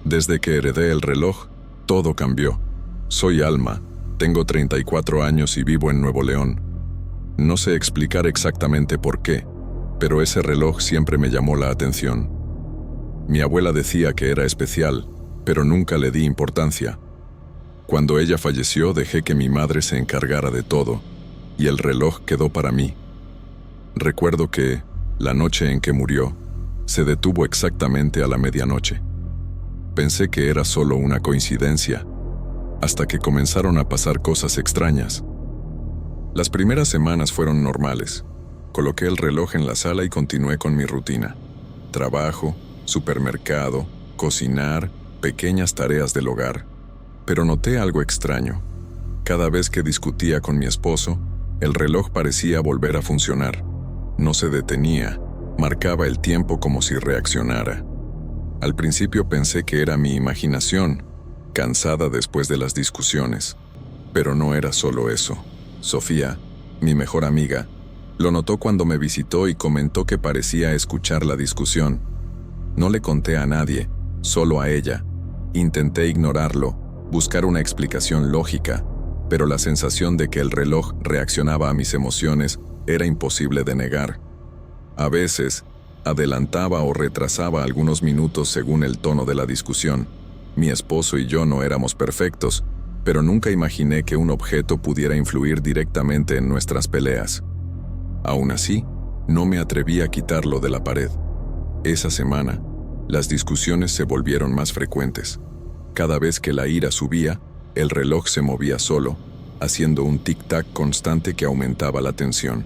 Desde que heredé el reloj, todo cambió. Soy Alma, tengo 34 años y vivo en Nuevo León. No sé explicar exactamente por qué, pero ese reloj siempre me llamó la atención. Mi abuela decía que era especial, pero nunca le di importancia. Cuando ella falleció, dejé que mi madre se encargara de todo, y el reloj quedó para mí. Recuerdo que, la noche en que murió, se detuvo exactamente a la medianoche. Pensé que era solo una coincidencia, hasta que comenzaron a pasar cosas extrañas. Las primeras semanas fueron normales. Coloqué el reloj en la sala y continué con mi rutina. Trabajo, supermercado, cocinar, pequeñas tareas del hogar. Pero noté algo extraño. Cada vez que discutía con mi esposo, el reloj parecía volver a funcionar. No se detenía, marcaba el tiempo como si reaccionara. Al principio pensé que era mi imaginación, cansada después de las discusiones. Pero no era solo eso. Sofía, mi mejor amiga, lo notó cuando me visitó y comentó que parecía escuchar la discusión. No le conté a nadie, solo a ella. Intenté ignorarlo, buscar una explicación lógica, pero la sensación de que el reloj reaccionaba a mis emociones era imposible de negar. A veces, adelantaba o retrasaba algunos minutos según el tono de la discusión. Mi esposo y yo no éramos perfectos, pero nunca imaginé que un objeto pudiera influir directamente en nuestras peleas. Aún así, no me atreví a quitarlo de la pared. Esa semana, las discusiones se volvieron más frecuentes. Cada vez que la ira subía, el reloj se movía solo, haciendo un tic-tac constante que aumentaba la tensión.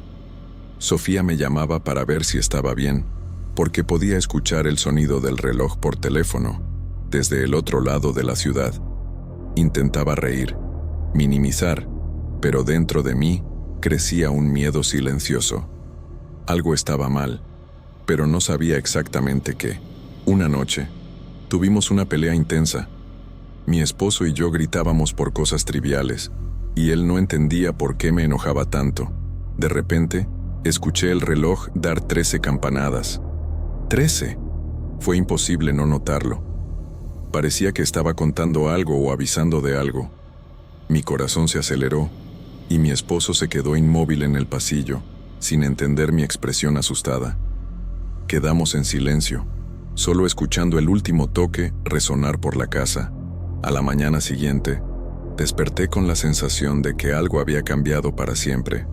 Sofía me llamaba para ver si estaba bien, porque podía escuchar el sonido del reloj por teléfono, desde el otro lado de la ciudad. Intentaba reír, minimizar, pero dentro de mí crecía un miedo silencioso. Algo estaba mal, pero no sabía exactamente qué. Una noche, tuvimos una pelea intensa. Mi esposo y yo gritábamos por cosas triviales, y él no entendía por qué me enojaba tanto. De repente, escuché el reloj dar 13 campanadas. ¡13! Fue imposible no notarlo. Parecía que estaba contando algo o avisando de algo. Mi corazón se aceleró, y mi esposo se quedó inmóvil en el pasillo, sin entender mi expresión asustada. Quedamos en silencio, solo escuchando el último toque resonar por la casa. A la mañana siguiente, desperté con la sensación de que algo había cambiado para siempre.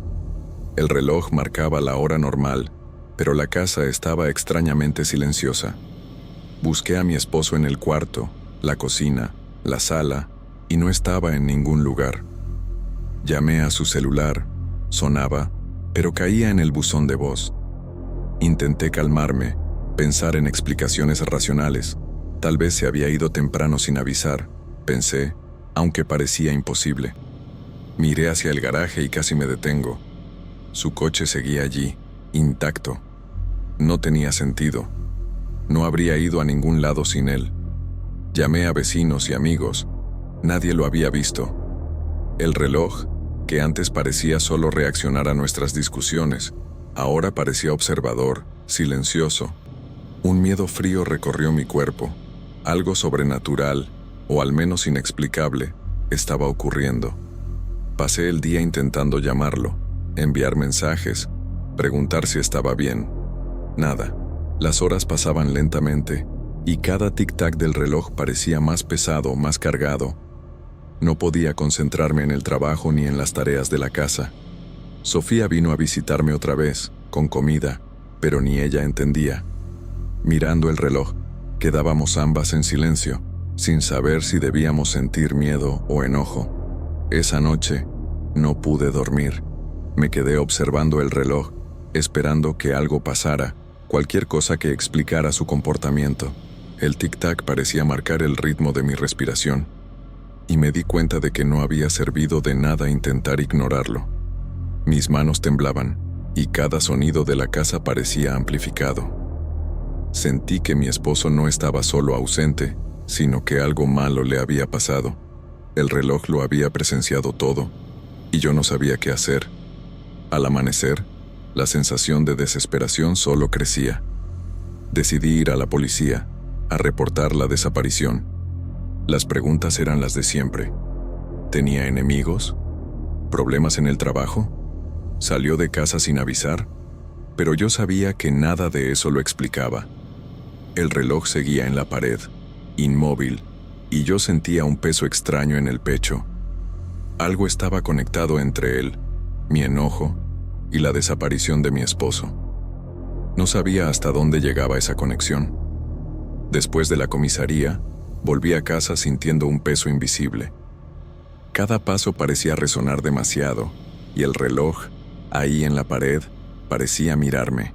El reloj marcaba la hora normal, pero la casa estaba extrañamente silenciosa. Busqué a mi esposo en el cuarto, la cocina, la sala, y no estaba en ningún lugar. Llamé a su celular, sonaba, pero caía en el buzón de voz. Intenté calmarme, pensar en explicaciones racionales. Tal vez se había ido temprano sin avisar, pensé, aunque parecía imposible. Miré hacia el garaje y casi me detengo. Su coche seguía allí, intacto. No tenía sentido. No habría ido a ningún lado sin él. Llamé a vecinos y amigos. Nadie lo había visto. El reloj, que antes parecía solo reaccionar a nuestras discusiones, ahora parecía observador, silencioso. Un miedo frío recorrió mi cuerpo. Algo sobrenatural, o al menos inexplicable, estaba ocurriendo. Pasé el día intentando llamarlo, enviar mensajes, preguntar si estaba bien. Nada. Las horas pasaban lentamente, y cada tic-tac del reloj parecía más pesado, más cargado. No podía concentrarme en el trabajo ni en las tareas de la casa. Sofía vino a visitarme otra vez, con comida, pero ni ella entendía. Mirando el reloj, quedábamos ambas en silencio, sin saber si debíamos sentir miedo o enojo. Esa noche, no pude dormir. Me quedé observando el reloj, esperando que algo pasara, cualquier cosa que explicara su comportamiento. El tic-tac parecía marcar el ritmo de mi respiración, y me di cuenta de que no había servido de nada intentar ignorarlo. Mis manos temblaban, y cada sonido de la casa parecía amplificado. Sentí que mi esposo no estaba solo ausente, sino que algo malo le había pasado. El reloj lo había presenciado todo, y yo no sabía qué hacer. Al amanecer, la sensación de desesperación solo crecía. Decidí ir a la policía, a reportar la desaparición. Las preguntas eran las de siempre. ¿Tenía enemigos? ¿Problemas en el trabajo? ¿Salió de casa sin avisar? Pero yo sabía que nada de eso lo explicaba. El reloj seguía en la pared, inmóvil, y yo sentía un peso extraño en el pecho. Algo estaba conectado entre él, mi enojo y la desaparición de mi esposo. No sabía hasta dónde llegaba esa conexión. Después de la comisaría, volví a casa sintiendo un peso invisible. Cada paso parecía resonar demasiado, y el reloj, ahí en la pared, parecía mirarme.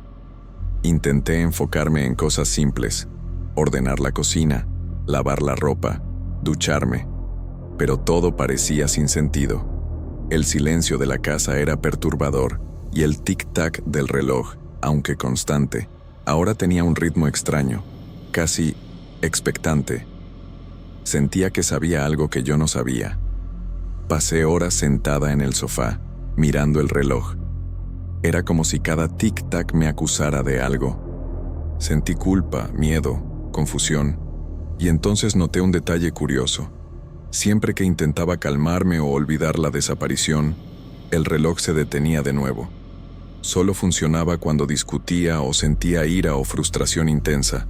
Intenté enfocarme en cosas simples, ordenar la cocina, lavar la ropa, ducharme, pero todo parecía sin sentido. El silencio de la casa era perturbador, y el tic-tac del reloj, aunque constante, ahora tenía un ritmo extraño, casi expectante. Sentía que sabía algo que yo no sabía. Pasé horas sentada en el sofá, mirando el reloj. Era como si cada tic-tac me acusara de algo. Sentí culpa, miedo, confusión, y entonces noté un detalle curioso. Siempre que intentaba calmarme o olvidar la desaparición, el reloj se detenía de nuevo. Solo funcionaba cuando discutía o sentía ira o frustración intensa.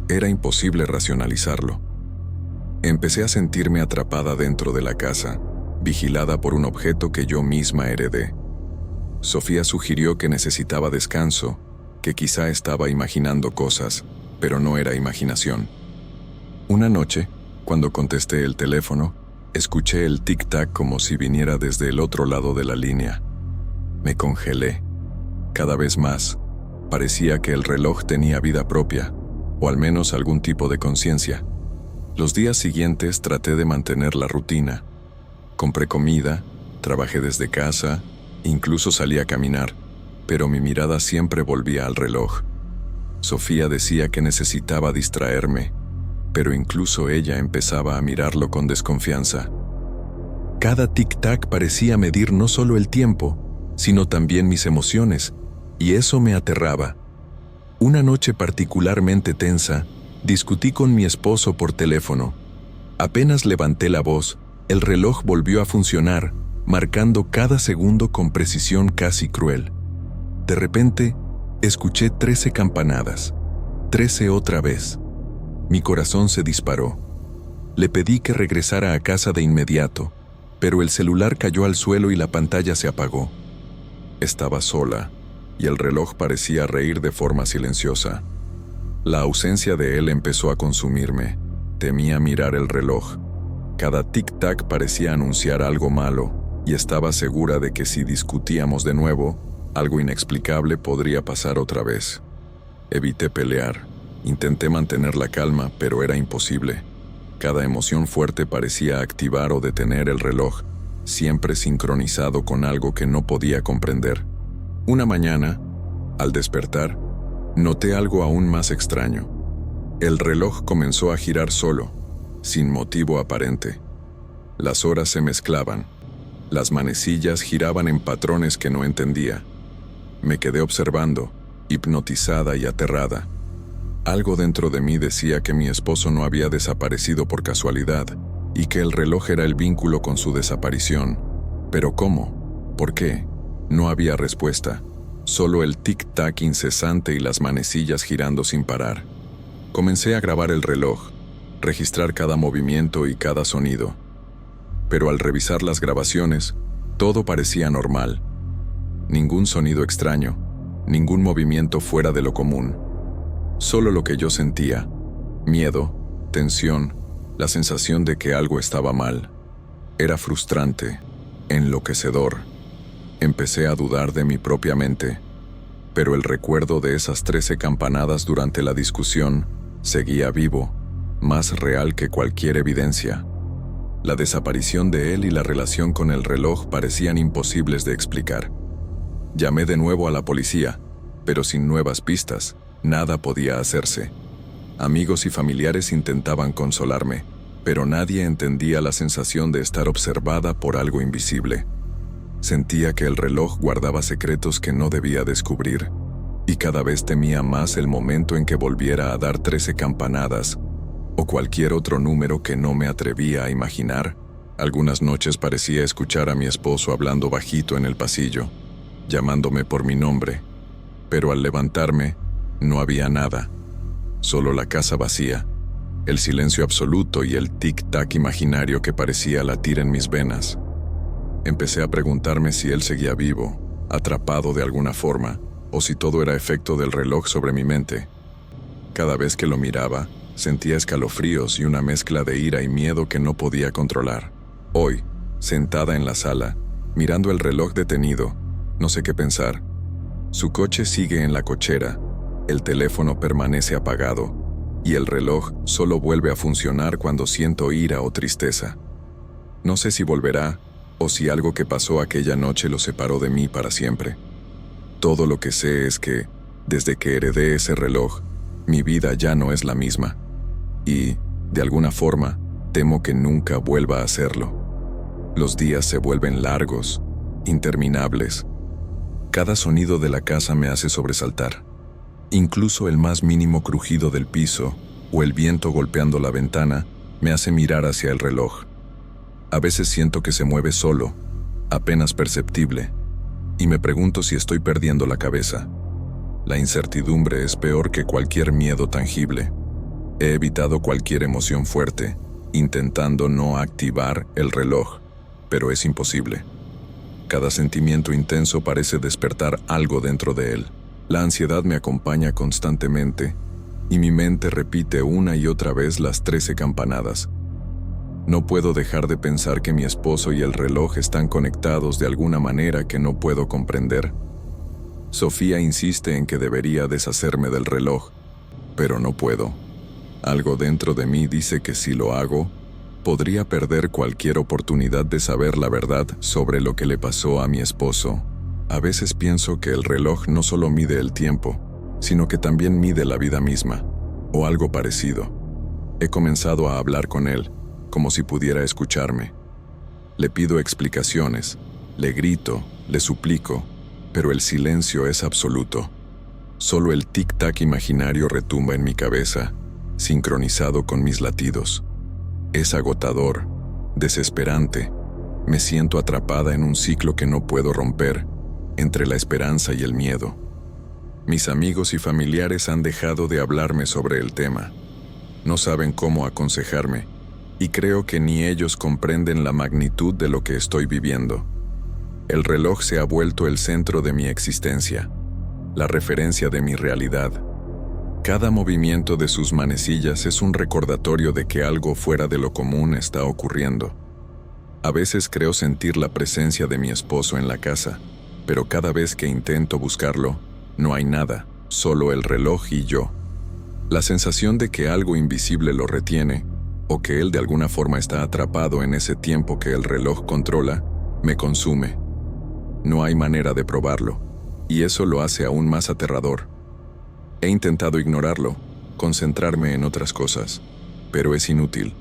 Era imposible racionalizarlo. Empecé a sentirme atrapada dentro de la casa, vigilada por un objeto que yo misma heredé. Sofía sugirió que necesitaba descanso, que quizá estaba imaginando cosas, pero no era imaginación. Una noche, cuando contesté el teléfono, escuché el tic-tac como si viniera desde el otro lado de la línea. Me congelé. Cada vez más, parecía que el reloj tenía vida propia, o al menos algún tipo de conciencia. Los días siguientes traté de mantener la rutina. Compré comida, trabajé desde casa, incluso salí a caminar, pero mi mirada siempre volvía al reloj. Sofía decía que necesitaba distraerme, pero incluso ella empezaba a mirarlo con desconfianza. Cada tic-tac parecía medir no solo el tiempo, sino también mis emociones, y eso me aterraba. Una noche particularmente tensa, discutí con mi esposo por teléfono. Apenas levanté la voz, el reloj volvió a funcionar, marcando cada segundo con precisión casi cruel. De repente, escuché 13 campanadas. 13 otra vez. Mi corazón se disparó. Le pedí que regresara a casa de inmediato, pero el celular cayó al suelo y la pantalla se apagó. Estaba sola, y el reloj parecía reír de forma silenciosa. La ausencia de él empezó a consumirme. Temía mirar el reloj. Cada tic-tac parecía anunciar algo malo, y estaba segura de que si discutíamos de nuevo, algo inexplicable podría pasar otra vez. Evité pelear. Intenté mantener la calma, pero era imposible. Cada emoción fuerte parecía activar o detener el reloj, siempre sincronizado con algo que no podía comprender. Una mañana, al despertar, noté algo aún más extraño. El reloj comenzó a girar solo, sin motivo aparente. Las horas se mezclaban. Las manecillas giraban en patrones que no entendía. Me quedé observando, hipnotizada y aterrada. Algo dentro de mí decía que mi esposo no había desaparecido por casualidad y que el reloj era el vínculo con su desaparición. ¿Pero cómo? ¿Por qué? No había respuesta. Solo el tic-tac incesante y las manecillas girando sin parar. Comencé a grabar el reloj, registrar cada movimiento y cada sonido. Pero al revisar las grabaciones, todo parecía normal. Ningún sonido extraño, ningún movimiento fuera de lo común. Solo lo que yo sentía: miedo, tensión, la sensación de que algo estaba mal. Era frustrante, enloquecedor. Empecé a dudar de mi propia mente, pero el recuerdo de esas 13 campanadas durante la discusión seguía vivo, más real que cualquier evidencia. La desaparición de él y la relación con el reloj parecían imposibles de explicar. Llamé de nuevo a la policía, pero sin nuevas pistas, nada podía hacerse. Amigos y familiares intentaban consolarme, pero nadie entendía la sensación de estar observada por algo invisible. Sentía que el reloj guardaba secretos que no debía descubrir, y cada vez temía más el momento en que volviera a dar 13 campanadas, o o cualquier otro número que no me atrevía a imaginar. Algunas noches parecía escuchar a mi esposo hablando bajito en el pasillo, llamándome por mi nombre, pero al levantarme no había nada, solo la casa vacía, el silencio absoluto y el tic-tac imaginario que parecía latir en mis venas. Empecé a preguntarme si él seguía vivo, atrapado de alguna forma, o si todo era efecto del reloj sobre mi mente. Cada vez que lo miraba, sentía escalofríos y una mezcla de ira y miedo que no podía controlar. Hoy, sentada en la sala, mirando el reloj detenido, no sé qué pensar. Su coche sigue en la cochera, el teléfono permanece apagado, y el reloj solo vuelve a funcionar cuando siento ira o tristeza. No sé si volverá, o si algo que pasó aquella noche lo separó de mí para siempre. Todo lo que sé es que, desde que heredé ese reloj, mi vida ya no es la misma. Y, de alguna forma, temo que nunca vuelva a hacerlo. Los días se vuelven largos, interminables. Cada sonido de la casa me hace sobresaltar. Incluso el más mínimo crujido del piso o el viento golpeando la ventana me hace mirar hacia el reloj. A veces siento que se mueve solo, apenas perceptible, y me pregunto si estoy perdiendo la cabeza. La incertidumbre es peor que cualquier miedo tangible. He evitado cualquier emoción fuerte, intentando no activar el reloj, pero es imposible. Cada sentimiento intenso parece despertar algo dentro de él. La ansiedad me acompaña constantemente, y mi mente repite una y otra vez las 13 campanadas. No puedo dejar de pensar que mi esposo y el reloj están conectados de alguna manera que no puedo comprender. Sofía insiste en que debería deshacerme del reloj, pero no puedo. Algo dentro de mí dice que si lo hago, podría perder cualquier oportunidad de saber la verdad sobre lo que le pasó a mi esposo. A veces pienso que el reloj no solo mide el tiempo, sino que también mide la vida misma, o algo parecido. He comenzado a hablar con él, como si pudiera escucharme. Le pido explicaciones, le grito, le suplico, pero el silencio es absoluto. Solo el tic-tac imaginario retumba en mi cabeza, sincronizado con mis latidos. Es agotador, desesperante. Me siento atrapada en un ciclo que no puedo romper, entre la esperanza y el miedo. Mis amigos y familiares han dejado de hablarme sobre el tema. No saben cómo aconsejarme, y creo que ni ellos comprenden la magnitud de lo que estoy viviendo. El reloj se ha vuelto el centro de mi existencia, la referencia de mi realidad. Cada movimiento de sus manecillas es un recordatorio de que algo fuera de lo común está ocurriendo. A veces creo sentir la presencia de mi esposo en la casa, pero cada vez que intento buscarlo, no hay nada, solo el reloj y yo. La sensación de que algo invisible lo retiene, o que él de alguna forma está atrapado en ese tiempo que el reloj controla, me consume. No hay manera de probarlo, y eso lo hace aún más aterrador. He intentado ignorarlo, concentrarme en otras cosas, pero es inútil.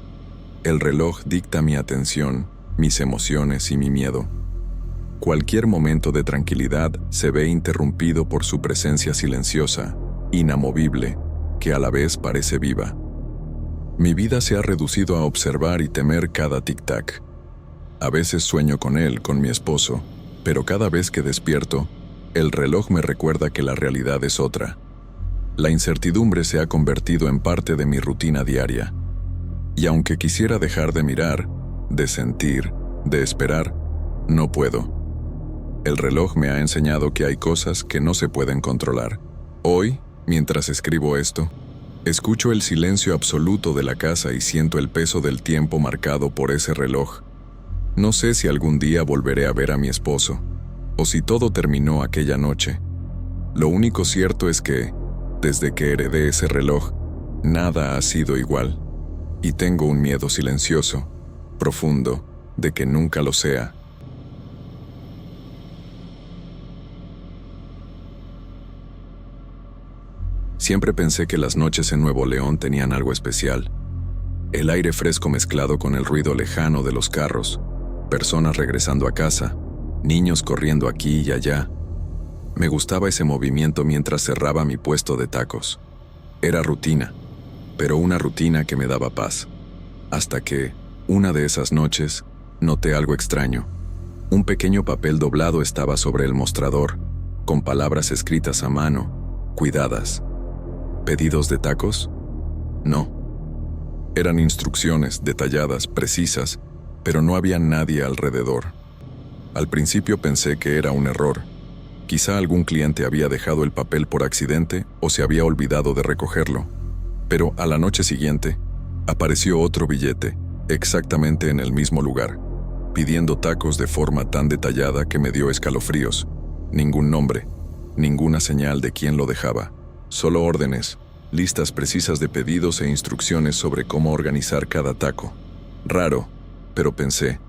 El reloj dicta mi atención, mis emociones y mi miedo. Cualquier momento de tranquilidad se ve interrumpido por su presencia silenciosa, inamovible, que a la vez parece viva. Mi vida se ha reducido a observar y temer cada tic-tac. A veces sueño con él, con mi esposo, pero cada vez que despierto, el reloj me recuerda que la realidad es otra. La incertidumbre se ha convertido en parte de mi rutina diaria. Y aunque quisiera dejar de mirar, de sentir, de esperar, no puedo. El reloj me ha enseñado que hay cosas que no se pueden controlar. Hoy, mientras escribo esto, escucho el silencio absoluto de la casa y siento el peso del tiempo marcado por ese reloj. No sé si algún día volveré a ver a mi esposo, o si todo terminó aquella noche. Lo único cierto es que, desde que heredé ese reloj, nada ha sido igual, y tengo un miedo silencioso, profundo, de que nunca lo sea. Siempre pensé que las noches en Nuevo León tenían algo especial. El aire fresco mezclado con el ruido lejano de los carros, personas regresando a casa, niños corriendo aquí y allá. Me gustaba ese movimiento mientras cerraba mi puesto de tacos. Era rutina. pero una rutina que me daba paz. Hasta que, una de esas noches, noté algo extraño. Un pequeño papel doblado estaba sobre el mostrador, con palabras escritas a mano, cuidadas. ¿Pedidos de tacos? No. Eran instrucciones detalladas, precisas, pero no había nadie alrededor. Al principio pensé que era un error. Quizá algún cliente había dejado el papel por accidente o se había olvidado de recogerlo. Pero a la noche siguiente, apareció otro billete, exactamente en el mismo lugar, pidiendo tacos de forma tan detallada que me dio escalofríos. Ningún nombre, ninguna señal de quién lo dejaba, solo órdenes, listas precisas de pedidos e instrucciones sobre cómo organizar cada taco. Raro, pero pensé,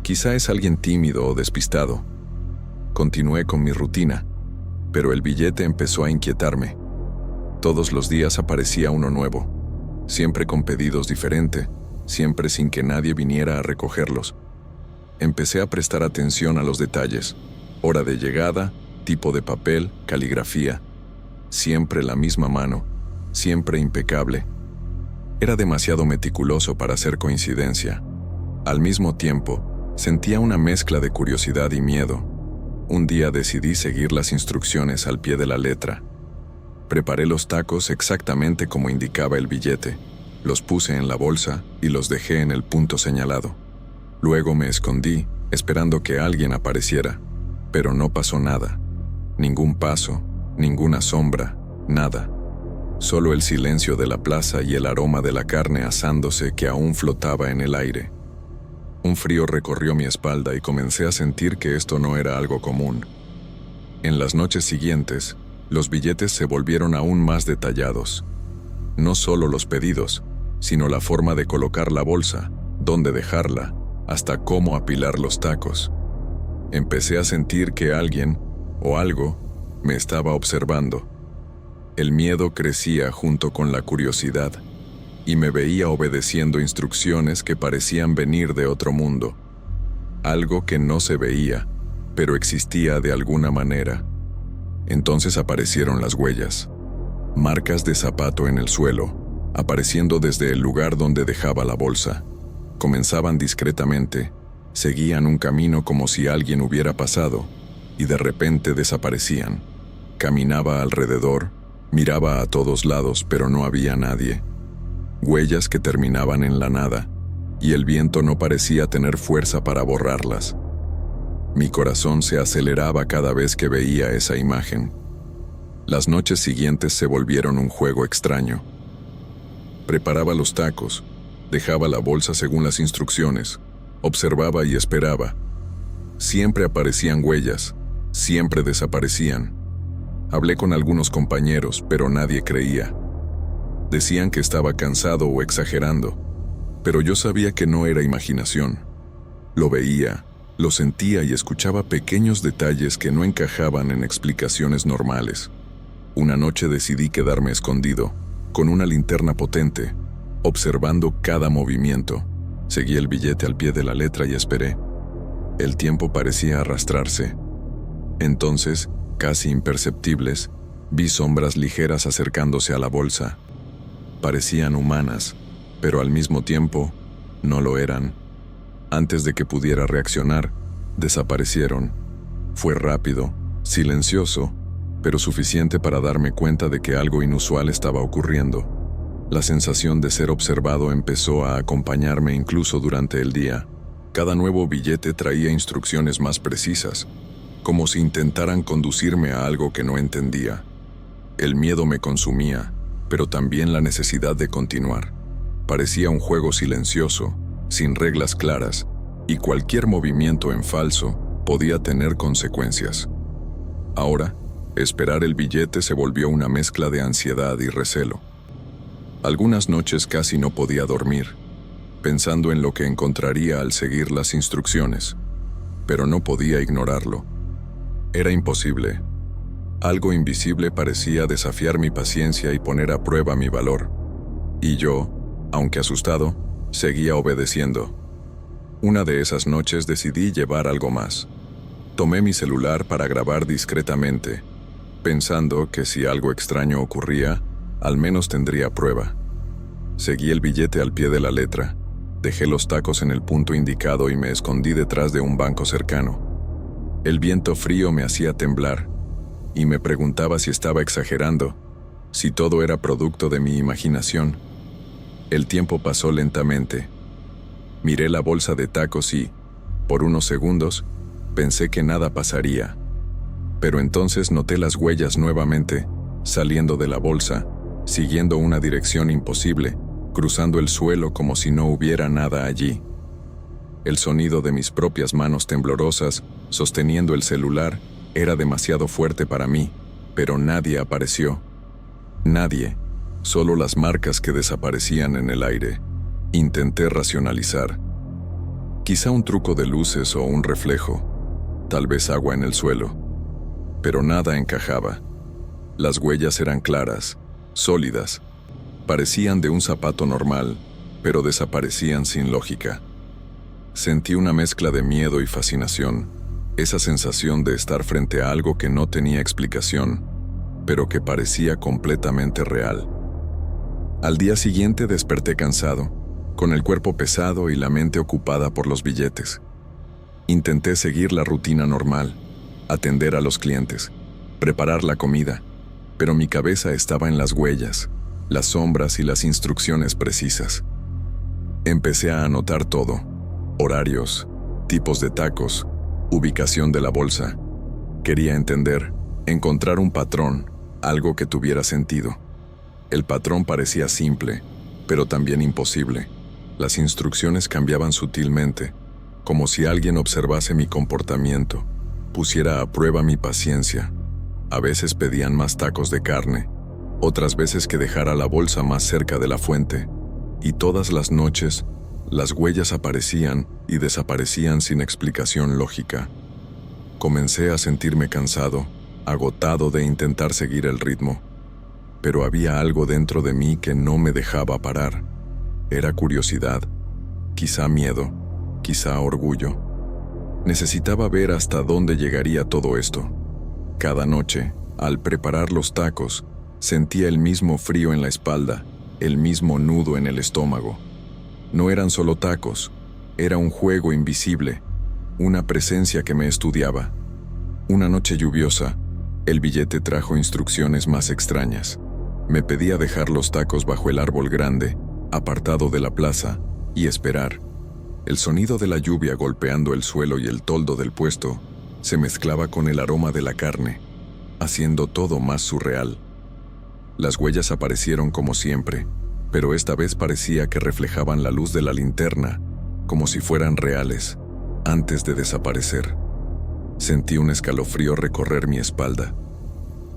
quizá es alguien tímido o despistado. Continué con mi rutina, pero el billete empezó a inquietarme. Todos los días aparecía uno nuevo, siempre con pedidos diferentes, siempre sin que nadie viniera a recogerlos. Empecé a prestar atención a los detalles, hora de llegada, tipo de papel, caligrafía. Siempre la misma mano, siempre impecable. Era demasiado meticuloso para ser coincidencia. Al mismo tiempo, sentía una mezcla de curiosidad y miedo. Un día decidí seguir las instrucciones al pie de la letra. Preparé los tacos exactamente como indicaba el billete. Los puse en la bolsa y los dejé en el punto señalado. Luego me escondí, esperando que alguien apareciera, pero no pasó nada. Ningún paso, ninguna sombra, nada. Solo el silencio de la plaza y el aroma de la carne asándose que aún flotaba en el aire. Un frío recorrió mi espalda y comencé a sentir que esto no era algo común. En las noches siguientes, los billetes se volvieron aún más detallados. No solo los pedidos, sino la forma de colocar la bolsa, dónde dejarla, hasta cómo apilar los tacos. Empecé a sentir que alguien, o algo, me estaba observando. El miedo crecía junto con la curiosidad, y me veía obedeciendo instrucciones que parecían venir de otro mundo. Algo que no se veía, pero existía de alguna manera. Entonces aparecieron las huellas, marcas de zapato en el suelo, apareciendo desde el lugar donde dejaba la bolsa. Comenzaban discretamente, seguían un camino como si alguien hubiera pasado, y de repente desaparecían. Caminaba alrededor, miraba a todos lados, pero no había nadie. Huellas que terminaban en la nada, y el viento no parecía tener fuerza para borrarlas. Mi corazón se aceleraba cada vez que veía esa imagen. Las noches siguientes se volvieron un juego extraño. Preparaba los tacos, dejaba la bolsa según las instrucciones, observaba y esperaba. Siempre aparecían huellas, siempre desaparecían. Hablé con algunos compañeros, pero nadie creía. Decían que estaba cansado o exagerando, pero yo sabía que no era imaginación. Lo veía, lo sentía y escuchaba pequeños detalles que no encajaban en explicaciones normales. Una noche decidí quedarme escondido, con una linterna potente, observando cada movimiento. Seguí el billete al pie de la letra y esperé. El tiempo parecía arrastrarse. Entonces, casi imperceptibles, vi sombras ligeras acercándose a la bolsa. Parecían humanas, pero al mismo tiempo, no lo eran. Antes de que pudiera reaccionar, desaparecieron. Fue rápido, silencioso, pero suficiente para darme cuenta de que algo inusual estaba ocurriendo. La sensación de ser observado empezó a acompañarme incluso durante el día. Cada nuevo billete traía instrucciones más precisas, como si intentaran conducirme a algo que no entendía. El miedo me consumía, pero también la necesidad de continuar. Parecía un juego silencioso, sin reglas claras, y cualquier movimiento en falso podía tener consecuencias. Ahora, esperar el billete se volvió una mezcla de ansiedad y recelo. Algunas noches casi no podía dormir, pensando en lo que encontraría al seguir las instrucciones, pero no podía ignorarlo. Era imposible. Algo invisible parecía desafiar mi paciencia y poner a prueba mi valor. Y yo, aunque asustado, seguía obedeciendo. Una de esas noches decidí llevar algo más. Tomé mi celular para grabar discretamente, pensando que si algo extraño ocurría, al menos tendría prueba. Seguí el billete al pie de la letra. Dejé los tacos en el punto indicado y me escondí detrás de un banco cercano. El viento frío me hacía temblar, y me preguntaba si estaba exagerando, si todo era producto de mi imaginación. El tiempo pasó lentamente. Miré la bolsa de tacos y, por unos segundos, pensé que nada pasaría. Pero entonces noté las huellas nuevamente, saliendo de la bolsa, siguiendo una dirección imposible, cruzando el suelo como si no hubiera nada allí. El sonido de mis propias manos temblorosas, sosteniendo el celular, era demasiado fuerte para mí, pero nadie apareció. Nadie, solo las marcas que desaparecían en el aire. Intenté racionalizar. Quizá un truco de luces o un reflejo, tal vez agua en el suelo. Pero nada encajaba. Las huellas eran claras, sólidas. Parecían de un zapato normal, pero desaparecían sin lógica. Sentí una mezcla de miedo y fascinación, esa sensación de estar frente a algo que no tenía explicación, pero que parecía completamente real. Al día siguiente desperté cansado, con el cuerpo pesado y la mente ocupada por los billetes. Intenté seguir la rutina normal, atender a los clientes, preparar la comida, pero mi cabeza estaba en las huellas, las sombras y las instrucciones precisas. Empecé a anotar todo: horarios, tipos de tacos, ubicación de la bolsa. Quería entender, encontrar un patrón, algo que tuviera sentido. El patrón parecía simple, pero también imposible. Las instrucciones cambiaban sutilmente, como si alguien observase mi comportamiento, pusiera a prueba mi paciencia. A veces pedían más tacos de carne, otras veces que dejara la bolsa más cerca de la fuente, y todas las noches, las huellas aparecían y desaparecían sin explicación lógica. Comencé a sentirme cansado, agotado de intentar seguir el ritmo, pero había algo dentro de mí que no me dejaba parar. Era curiosidad, quizá miedo, quizá orgullo. Necesitaba ver hasta dónde llegaría todo esto. Cada noche, al preparar los tacos, sentía el mismo frío en la espalda, el mismo nudo en el estómago. No eran solo tacos, era un juego invisible, una presencia que me estudiaba. Una noche lluviosa, el billete trajo instrucciones más extrañas. Me pedía dejar los tacos bajo el árbol grande, apartado de la plaza, y esperar. El sonido de la lluvia golpeando el suelo y el toldo del puesto se mezclaba con el aroma de la carne, haciendo todo más surreal. Las huellas aparecieron como siempre, pero esta vez parecía que reflejaban la luz de la linterna, como si fueran reales, antes de desaparecer. Sentí un escalofrío recorrer mi espalda.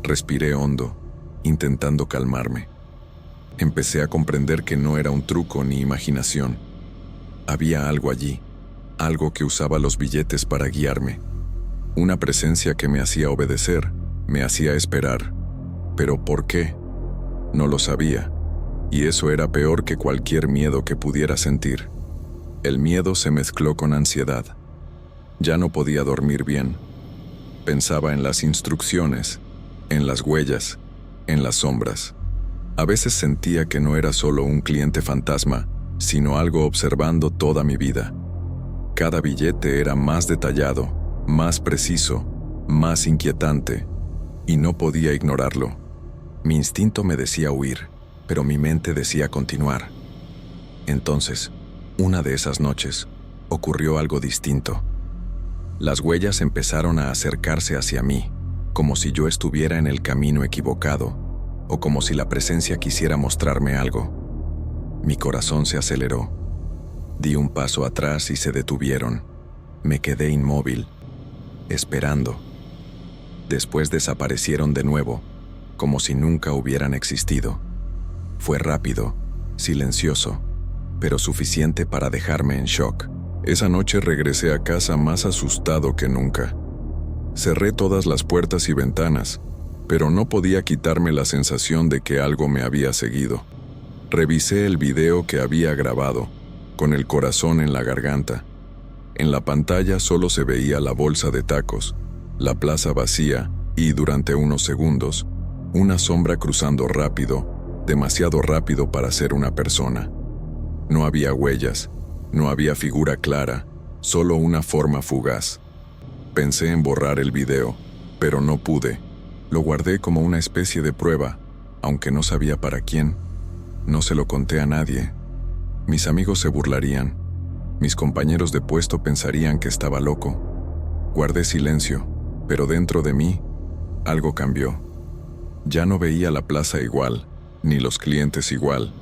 Respiré hondo, intentando calmarme. Empecé a comprender que no era un truco ni imaginación. Había algo allí, algo que usaba los billetes para guiarme. Una presencia que me hacía obedecer, me hacía esperar. ¿Pero por qué? No lo sabía, y eso era peor que cualquier miedo que pudiera sentir. El miedo se mezcló con ansiedad. Ya no podía dormir bien. Pensaba en las instrucciones, en las huellas, en las sombras. A veces sentía que no era solo un cliente fantasma, sino algo observando toda mi vida. Cada billete era más detallado, más preciso, más inquietante, y no podía ignorarlo. Mi instinto me decía huir, pero mi mente decía continuar. Entonces, una de esas noches, ocurrió algo distinto. Las huellas empezaron a acercarse hacia mí, como si yo estuviera en el camino equivocado, o como si la presencia quisiera mostrarme algo. Mi corazón se aceleró. Di un paso atrás y se detuvieron. Me quedé inmóvil, esperando. Después desaparecieron de nuevo, como si nunca hubieran existido. Fue rápido, silencioso, pero suficiente para dejarme en shock. Esa noche regresé a casa más asustado que nunca. Cerré todas las puertas y ventanas, pero no podía quitarme la sensación de que algo me había seguido. Revisé el video que había grabado, con el corazón en la garganta. En la pantalla solo se veía la bolsa de tacos, la plaza vacía y, durante unos segundos, una sombra cruzando rápido, demasiado rápido para ser una persona. No había huellas, no había figura clara, solo una forma fugaz. Pensé en borrar el video, pero no pude. Lo guardé como una especie de prueba, aunque no sabía para quién. No se lo conté a nadie. Mis amigos se burlarían. Mis compañeros de puesto pensarían que estaba loco. Guardé silencio, pero dentro de mí, algo cambió. Ya no veía la plaza igual, ni los clientes igual.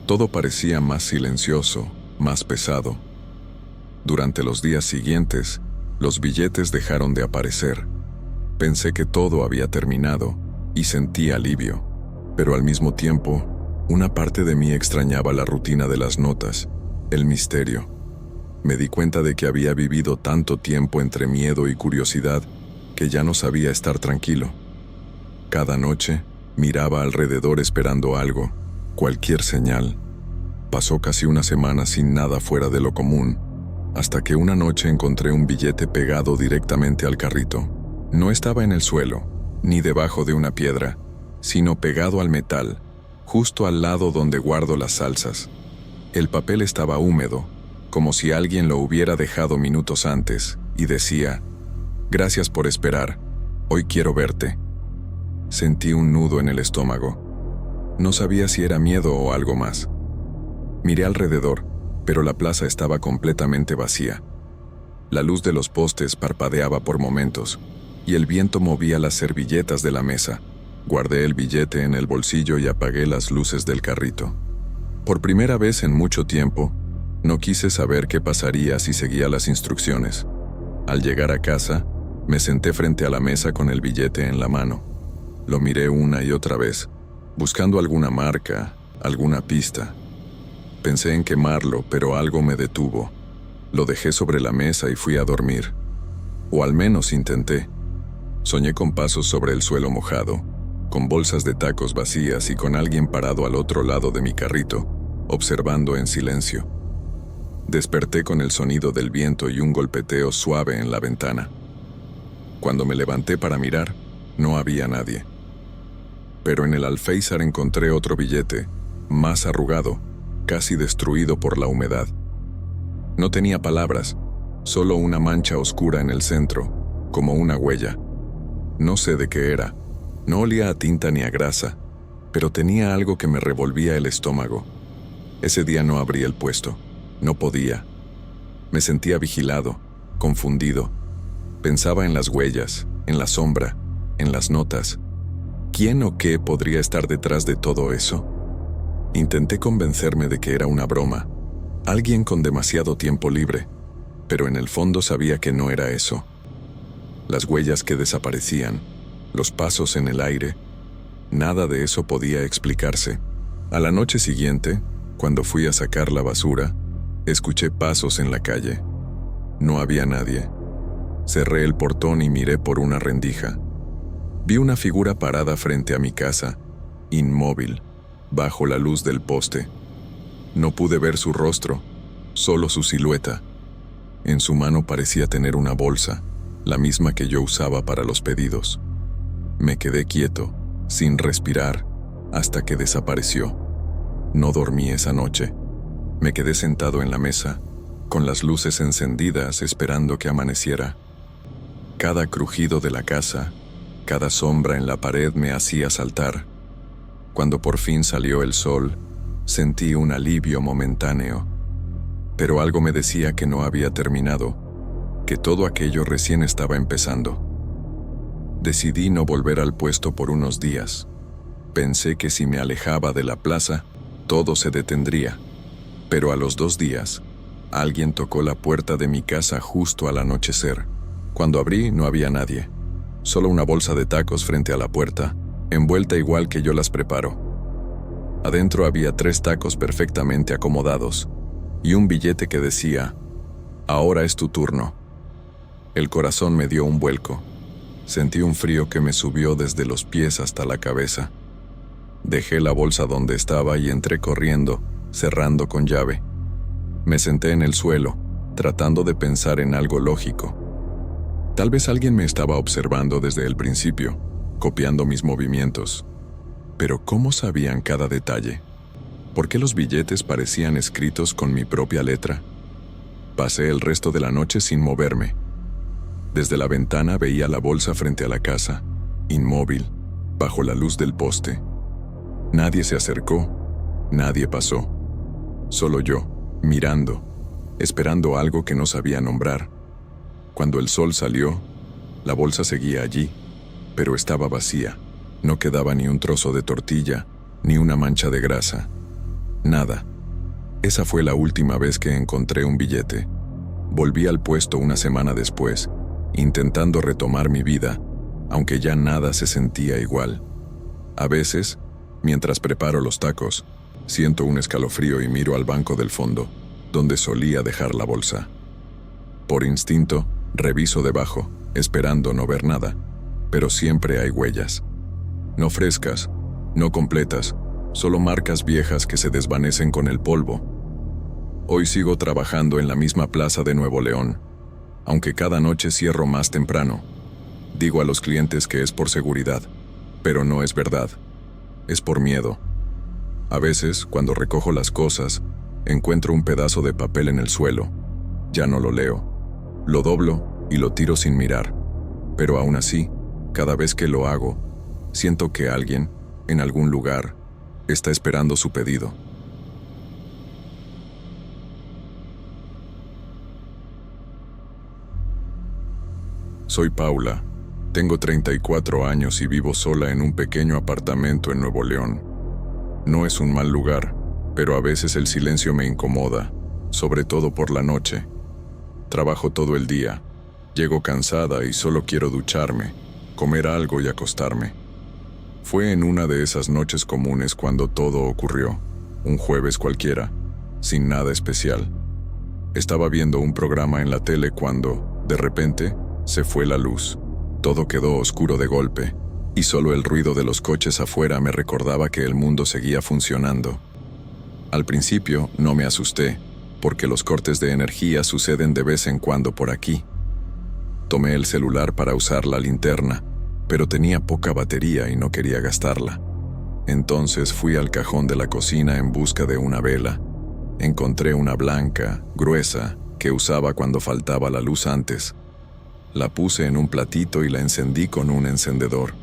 Todo parecía más silencioso, más pesado. Durante los días siguientes, los billetes dejaron de aparecer. Pensé que todo había terminado y sentí alivio, pero al mismo tiempo, una parte de mí extrañaba la rutina de las notas, el misterio. Me di cuenta de que había vivido tanto tiempo entre miedo y curiosidad que ya no sabía estar tranquilo. Cada noche, miraba alrededor esperando algo, cualquier señal. Pasó casi una semana sin nada fuera de lo común, hasta que una noche encontré un billete pegado directamente al carrito. No estaba en el suelo, ni debajo de una piedra, sino pegado al metal, justo al lado donde guardo las salsas. El papel estaba húmedo, como si alguien lo hubiera dejado minutos antes, y decía: «Gracias por esperar, hoy quiero verte». Sentí un nudo en el estómago. No sabía si era miedo o algo más. Miré alrededor, pero la plaza estaba completamente vacía. La luz de los postes parpadeaba por momentos, y el viento movía las servilletas de la mesa. Guardé el billete en el bolsillo y apagué las luces del carrito. Por primera vez en mucho tiempo, no quise saber qué pasaría si seguía las instrucciones. Al llegar a casa, me senté frente a la mesa con el billete en la mano. Lo miré una y otra vez, buscando alguna marca, alguna pista. Pensé en quemarlo, pero algo me detuvo. Lo dejé sobre la mesa y fui a dormir. O al menos intenté. Soñé con pasos sobre el suelo mojado, con bolsas de tacos vacías y con alguien parado al otro lado de mi carrito, observando en silencio. Desperté con el sonido del viento y un golpeteo suave en la ventana. Cuando me levanté para mirar, no había nadie. Pero en el alféizar encontré otro billete, más arrugado, casi destruido por la humedad. No tenía palabras, solo una mancha oscura en el centro, como una huella. No sé de qué era, no olía a tinta ni a grasa, pero tenía algo que me revolvía el estómago. Ese día no abrí el puesto, no podía. Me sentía vigilado, confundido. Pensaba en las huellas, en la sombra, en las notas. ¿Quién o qué podría estar detrás de todo eso? Intenté convencerme de que era una broma, alguien con demasiado tiempo libre, pero en el fondo sabía que no era eso. Las huellas que desaparecían, los pasos en el aire, nada de eso podía explicarse. A la noche siguiente, cuando fui a sacar la basura, escuché pasos en la calle. No había nadie. Cerré el portón y miré por una rendija. Vi una figura parada frente a mi casa, inmóvil, bajo la luz del poste. No pude ver su rostro, solo su silueta. En su mano parecía tener una bolsa, la misma que yo usaba para los pedidos. Me quedé quieto, sin respirar, hasta que desapareció. No dormí esa noche. Me quedé sentado en la mesa, con las luces encendidas esperando que amaneciera. Cada crujido de la casa, cada sombra en la pared me hacía saltar. Cuando por fin salió el sol, sentí un alivio momentáneo. Pero algo me decía que no había terminado, que todo aquello recién estaba empezando. Decidí no volver al puesto por unos días. Pensé que si me alejaba de la plaza, todo se detendría. Pero a los 2 días, alguien tocó la puerta de mi casa justo al anochecer. Cuando abrí, no había nadie. Solo una bolsa de tacos frente a la puerta, envuelta igual que yo las preparo. Adentro había 3 tacos perfectamente acomodados y un billete que decía: «Ahora es tu turno». El corazón me dio un vuelco. Sentí un frío que me subió desde los pies hasta la cabeza. Dejé la bolsa donde estaba y entré corriendo, cerrando con llave. Me senté en el suelo, tratando de pensar en algo lógico. Tal vez alguien me estaba observando desde el principio, copiando mis movimientos. Pero ¿cómo sabían cada detalle? ¿Por qué los billetes parecían escritos con mi propia letra? Pasé el resto de la noche sin moverme. Desde la ventana veía la bolsa frente a la casa, inmóvil, bajo la luz del poste. Nadie se acercó, nadie pasó. Solo yo, mirando, esperando algo que no sabía nombrar. Cuando el sol salió, la bolsa seguía allí, pero estaba vacía. No quedaba ni un trozo de tortilla, ni una mancha de grasa. Nada. Esa fue la última vez que encontré un billete. Volví al puesto una semana después, intentando retomar mi vida, aunque ya nada se sentía igual. A veces, mientras preparo los tacos, siento un escalofrío y miro al banco del fondo, donde solía dejar la bolsa. Por instinto, reviso debajo, esperando no ver nada, pero siempre hay huellas. No frescas, no completas, solo marcas viejas que se desvanecen con el polvo. Hoy sigo trabajando en la misma plaza de Nuevo León, aunque cada noche cierro más temprano. Digo a los clientes que es por seguridad, pero no es verdad. Es por miedo. A veces, cuando recojo las cosas, encuentro un pedazo de papel en el suelo. Ya no lo leo. Lo doblo y lo tiro sin mirar. Pero aún así, cada vez que lo hago, siento que alguien, en algún lugar, está esperando su pedido. Soy Paula. Tengo 34 años y vivo sola en un pequeño apartamento en Nuevo León. No es un mal lugar, pero a veces el silencio me incomoda, sobre todo por la noche. Trabajo todo el día, llego cansada y solo quiero ducharme, comer algo y acostarme. Fue en una de esas noches comunes cuando todo ocurrió, un jueves cualquiera, sin nada especial. Estaba viendo un programa en la tele cuando, de repente, se fue la luz. Todo quedó oscuro de golpe, y solo el ruido de los coches afuera me recordaba que el mundo seguía funcionando. Al principio no me asusté, porque los cortes de energía suceden de vez en cuando por aquí. Tomé el celular para usar la linterna, pero tenía poca batería y no quería gastarla. Entonces fui al cajón de la cocina en busca de una vela. Encontré una blanca, gruesa, que usaba cuando faltaba la luz antes. La puse en un platito y la encendí con un encendedor.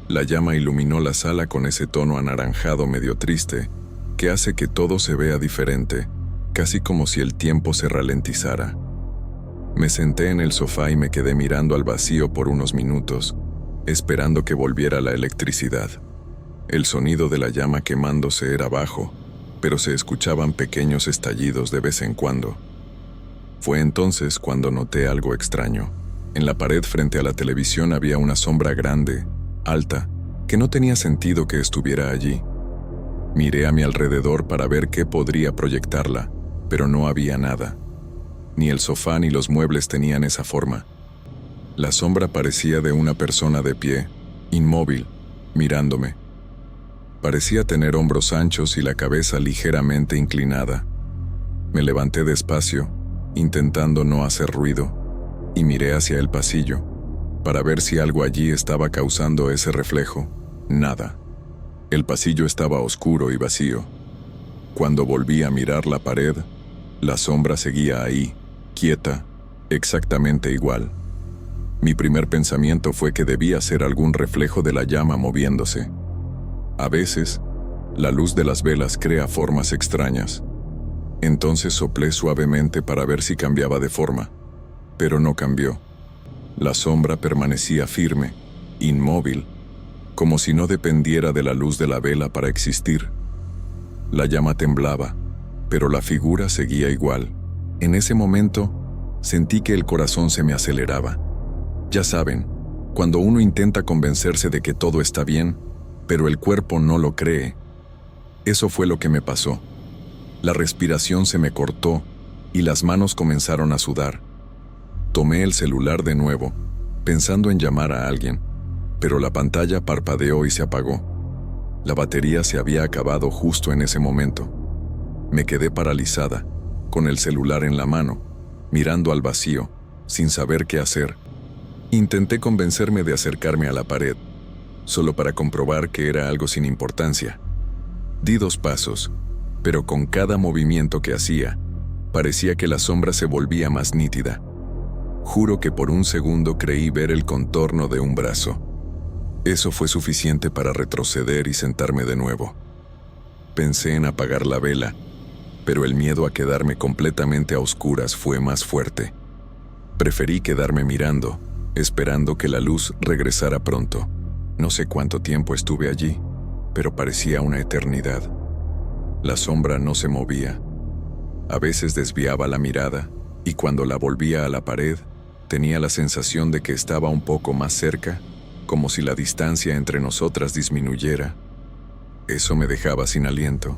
La llama iluminó la sala con ese tono anaranjado medio triste, que hace que todo se vea diferente, casi como si el tiempo se ralentizara. Me senté en el sofá y me quedé mirando al vacío por unos minutos, esperando que volviera la electricidad. El sonido de la llama quemándose era bajo, pero se escuchaban pequeños estallidos de vez en cuando. Fue entonces cuando noté algo extraño. En la pared frente a la televisión había una sombra grande, alta, que no tenía sentido que estuviera allí. Miré a mi alrededor para ver qué podría proyectarla, pero no había nada. Ni el sofá ni los muebles tenían esa forma. La sombra parecía de una persona de pie, inmóvil, mirándome. Parecía tener hombros anchos y la cabeza ligeramente inclinada. Me levanté despacio, intentando no hacer ruido, y miré hacia el pasillo, para ver si algo allí estaba causando ese reflejo. Nada. El pasillo estaba oscuro y vacío. Cuando volví a mirar la pared, la sombra seguía ahí, quieta, exactamente igual. Mi primer pensamiento fue que debía ser algún reflejo de la llama moviéndose. A veces, la luz de las velas crea formas extrañas. Entonces soplé suavemente para ver si cambiaba de forma, pero no cambió. La sombra permanecía firme, inmóvil, como si no dependiera de la luz de la vela para existir. La llama temblaba, pero la figura seguía igual. En ese momento, sentí que el corazón se me aceleraba. Ya saben, cuando uno intenta convencerse de que todo está bien, pero el cuerpo no lo cree. Eso fue lo que me pasó. La respiración se me cortó y las manos comenzaron a sudar. Tomé el celular de nuevo, pensando en llamar a alguien, pero la pantalla parpadeó y se apagó. La batería se había acabado justo en ese momento. Me quedé paralizada, con el celular en la mano, mirando al vacío, sin saber qué hacer. Intenté convencerme de acercarme a la pared, solo para comprobar que era algo sin importancia. Di 2 pasos, pero con cada movimiento que hacía, parecía que la sombra se volvía más nítida. Juro que por un segundo creí ver el contorno de un brazo. Eso fue suficiente para retroceder y sentarme de nuevo. Pensé en apagar la vela, pero el miedo a quedarme completamente a oscuras fue más fuerte. Preferí quedarme mirando, esperando que la luz regresara pronto. No sé cuánto tiempo estuve allí, pero parecía una eternidad. La sombra no se movía. A veces desviaba la mirada, y cuando la volvía a la pared, tenía la sensación de que estaba un poco más cerca, como si la distancia entre nosotras disminuyera. Eso me dejaba sin aliento.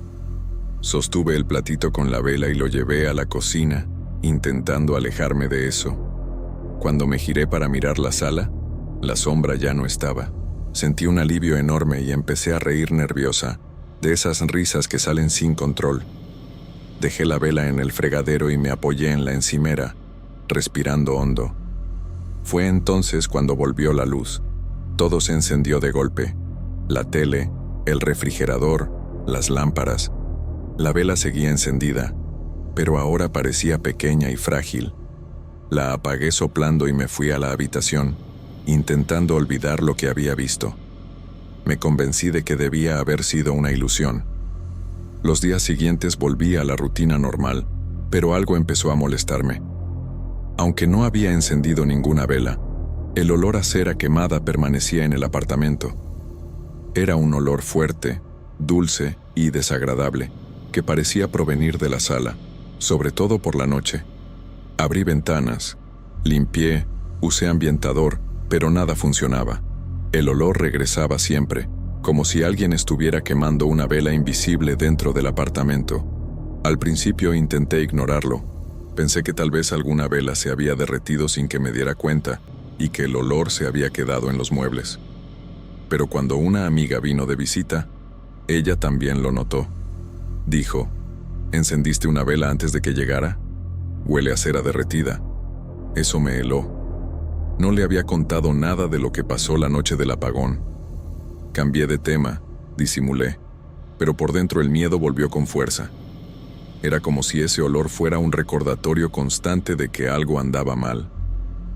Sostuve el platito con la vela y lo llevé a la cocina, intentando alejarme de eso. Cuando me giré para mirar la sala, la sombra ya no estaba. Sentí un alivio enorme y empecé a reír nerviosa, de esas risas que salen sin control. Dejé la vela en el fregadero y me apoyé en la encimera, respirando hondo. Fue entonces cuando volvió la luz. Todo se encendió de golpe. La tele, el refrigerador, las lámparas. La vela seguía encendida, pero ahora parecía pequeña y frágil. La apagué soplando y me fui a la habitación, intentando olvidar lo que había visto. Me convencí de que debía haber sido una ilusión. Los días siguientes volví a la rutina normal, pero algo empezó a molestarme. Aunque no había encendido ninguna vela, el olor a cera quemada permanecía en el apartamento. Era un olor fuerte, dulce y desagradable, que parecía provenir de la sala, sobre todo por la noche. Abrí ventanas, limpié, usé ambientador, pero nada funcionaba. El olor regresaba siempre, como si alguien estuviera quemando una vela invisible dentro del apartamento. Al principio intenté ignorarlo. Pensé que tal vez alguna vela se había derretido sin que me diera cuenta y que el olor se había quedado en los muebles. Pero cuando una amiga vino de visita, ella también lo notó. Dijo, ¿encendiste una vela antes de que llegara? Huele a cera derretida. Eso me heló. No le había contado nada de lo que pasó la noche del apagón. Cambié de tema, disimulé, pero por dentro el miedo volvió con fuerza. Era como si ese olor fuera un recordatorio constante de que algo andaba mal.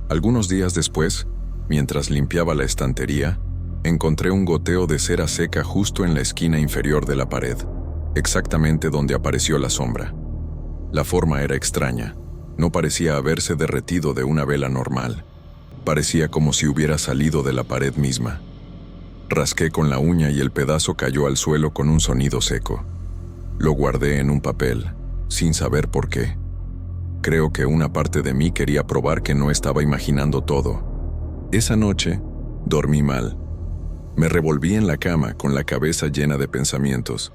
Algunos días después, mientras limpiaba la estantería, encontré un goteo de cera seca justo en la esquina inferior de la pared, exactamente donde apareció la sombra. La forma era extraña, no parecía haberse derretido de una vela normal. Parecía como si hubiera salido de la pared misma. Rasqué con la uña y el pedazo cayó al suelo con un sonido seco. Lo guardé en un papel, sin saber por qué. Creo que una parte de mí quería probar que no estaba imaginando todo. Esa noche, dormí mal. Me revolví en la cama con la cabeza llena de pensamientos.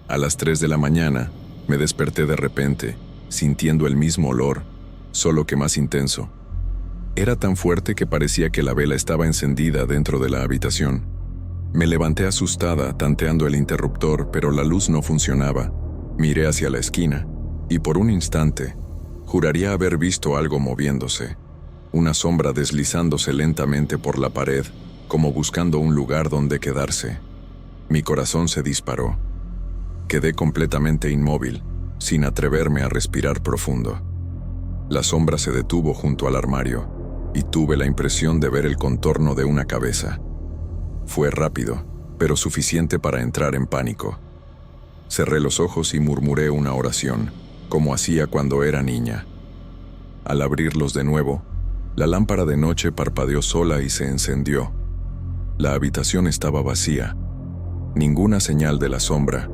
A las 3 de la mañana, me desperté de repente, sintiendo el mismo olor, solo que más intenso. Era tan fuerte que parecía que la vela estaba encendida dentro de la habitación. Me levanté asustada, tanteando el interruptor, pero la luz no funcionaba. Miré hacia la esquina, y por un instante, juraría haber visto algo moviéndose. Una sombra deslizándose lentamente por la pared, como buscando un lugar donde quedarse. Mi corazón se disparó. Quedé completamente inmóvil, sin atreverme a respirar profundo. La sombra se detuvo junto al armario, y tuve la impresión de ver el contorno de una cabeza. Fue rápido, pero suficiente para entrar en pánico. Cerré los ojos y murmuré una oración, como hacía cuando era niña. Al abrirlos de nuevo, la lámpara de noche parpadeó sola y se encendió. La habitación estaba vacía. Ninguna señal de la sombra,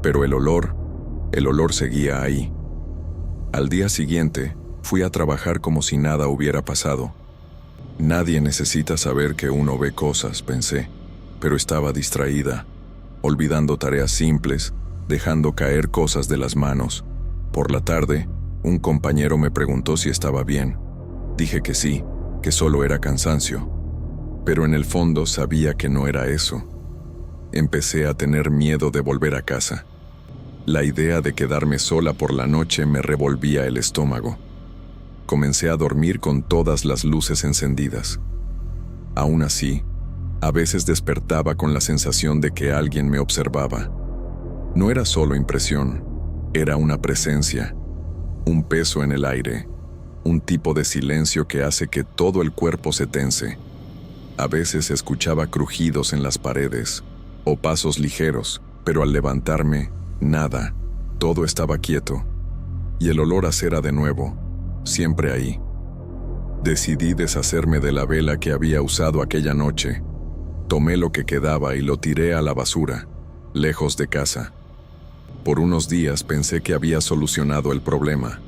pero el olor seguía ahí. Al día siguiente, fui a trabajar como si nada hubiera pasado. Nadie necesita saber que uno ve cosas, pensé, pero estaba distraída, olvidando tareas simples, dejando caer cosas de las manos. Por la tarde, un compañero me preguntó si estaba bien. Dije que sí, que solo era cansancio. Pero en el fondo sabía que no era eso. Empecé a tener miedo de volver a casa. La idea de quedarme sola por la noche me revolvía el estómago. Comencé a dormir con todas las luces encendidas. Aún así, A veces despertaba con la sensación de que alguien me observaba. No era solo impresión, era una presencia, un peso en el aire, un tipo de silencio que hace que todo el cuerpo se tense. A veces escuchaba crujidos en las paredes o pasos ligeros, pero al levantarme, nada, todo estaba quieto. Y el olor a cera de nuevo, siempre ahí. Decidí deshacerme de la vela que había usado aquella noche. Tomé lo que quedaba y lo tiré a la basura, lejos de casa. Por unos días pensé que había solucionado el problema.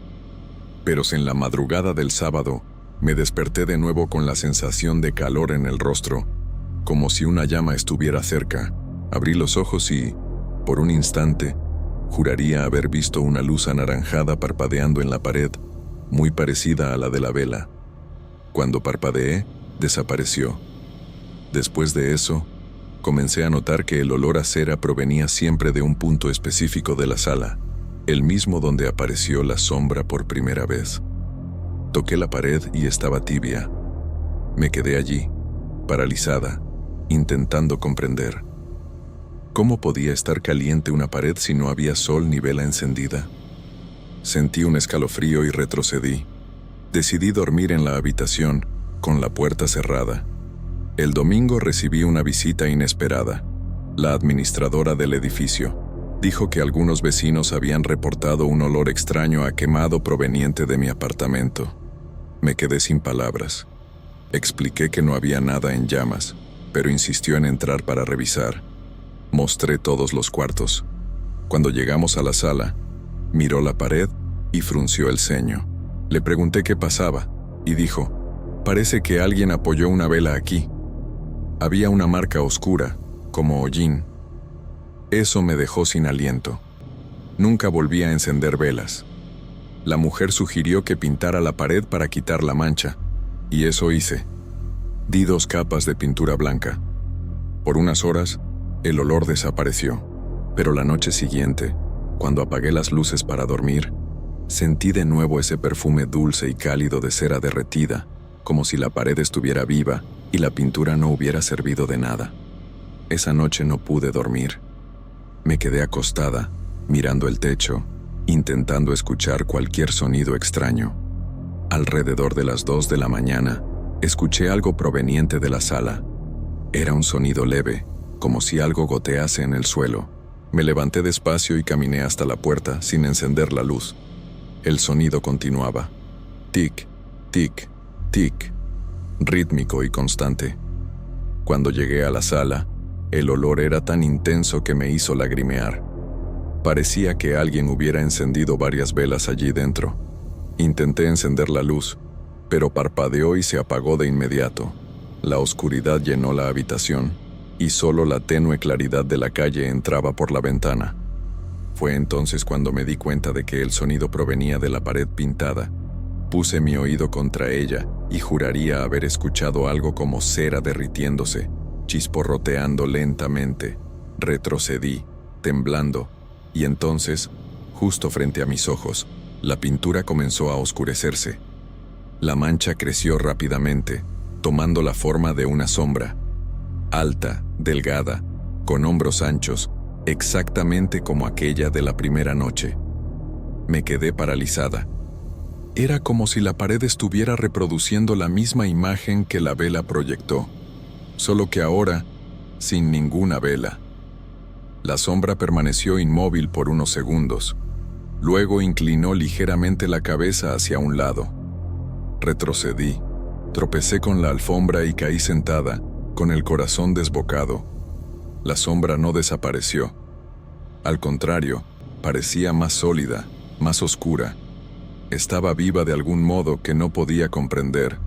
Pero en la madrugada del sábado, me desperté de nuevo con la sensación de calor en el rostro, como si una llama estuviera cerca. Abrí los ojos y, por un instante, juraría haber visto una luz anaranjada parpadeando en la pared, muy parecida a la de la vela. Cuando parpadeé, desapareció. Después de eso, comencé a notar que el olor a cera provenía siempre de un punto específico de la sala, el mismo donde apareció la sombra por primera vez. Toqué la pared y estaba tibia. Me quedé allí, paralizada, intentando comprender. ¿Cómo podía estar caliente una pared si no había sol ni vela encendida? Sentí un escalofrío y retrocedí. Decidí dormir en la habitación, con la puerta cerrada. El domingo recibí una visita inesperada. La administradora del edificio dijo que algunos vecinos habían reportado un olor extraño a quemado proveniente de mi apartamento. Me quedé sin palabras. Expliqué que no había nada en llamas, pero insistió en entrar para revisar. Mostré todos los cuartos. Cuando llegamos a la sala, miró la pared y frunció el ceño. Le pregunté qué pasaba, y dijo, «Parece que alguien apoyó una vela aquí». Había una marca oscura, como hollín. Eso me dejó sin aliento. Nunca volví a encender velas. La mujer sugirió que pintara la pared para quitar la mancha, y eso hice. Di 2 capas de pintura blanca. Por unas horas, el olor desapareció, pero la noche siguiente, cuando apagué las luces para dormir, sentí de nuevo ese perfume dulce y cálido de cera derretida, como si la pared estuviera viva y la pintura no hubiera servido de nada. Esa noche no pude dormir. Me quedé acostada, mirando el techo, intentando escuchar cualquier sonido extraño. Alrededor de las 2 de la mañana, escuché algo proveniente de la sala. Era un sonido leve, como si algo gotease en el suelo. Me levanté despacio y caminé hasta la puerta sin encender la luz. El sonido continuaba. Tic, tic, tic, rítmico y constante. Cuando llegué a la sala, el olor era tan intenso que me hizo lagrimear. Parecía que alguien hubiera encendido varias velas allí dentro. Intenté encender la luz, pero parpadeó y se apagó de inmediato. La oscuridad llenó la habitación, y solo la tenue claridad de la calle entraba por la ventana. Fue entonces cuando me di cuenta de que el sonido provenía de la pared pintada. Puse mi oído contra ella y juraría haber escuchado algo como cera derritiéndose, chisporroteando lentamente. Retrocedí, temblando, y entonces, justo frente a mis ojos, la pintura comenzó a oscurecerse. La mancha creció rápidamente, tomando la forma de una sombra. Alta, delgada, con hombros anchos, exactamente como aquella de la primera noche. Me quedé paralizada. Era como si la pared estuviera reproduciendo la misma imagen que la vela proyectó, solo que ahora, sin ninguna vela. La sombra permaneció inmóvil por unos segundos. Luego inclinó ligeramente la cabeza hacia un lado. Retrocedí, tropecé con la alfombra y caí sentada, con el corazón desbocado. La sombra no desapareció. Al contrario, parecía más sólida, más oscura. Estaba viva de algún modo que no podía comprender.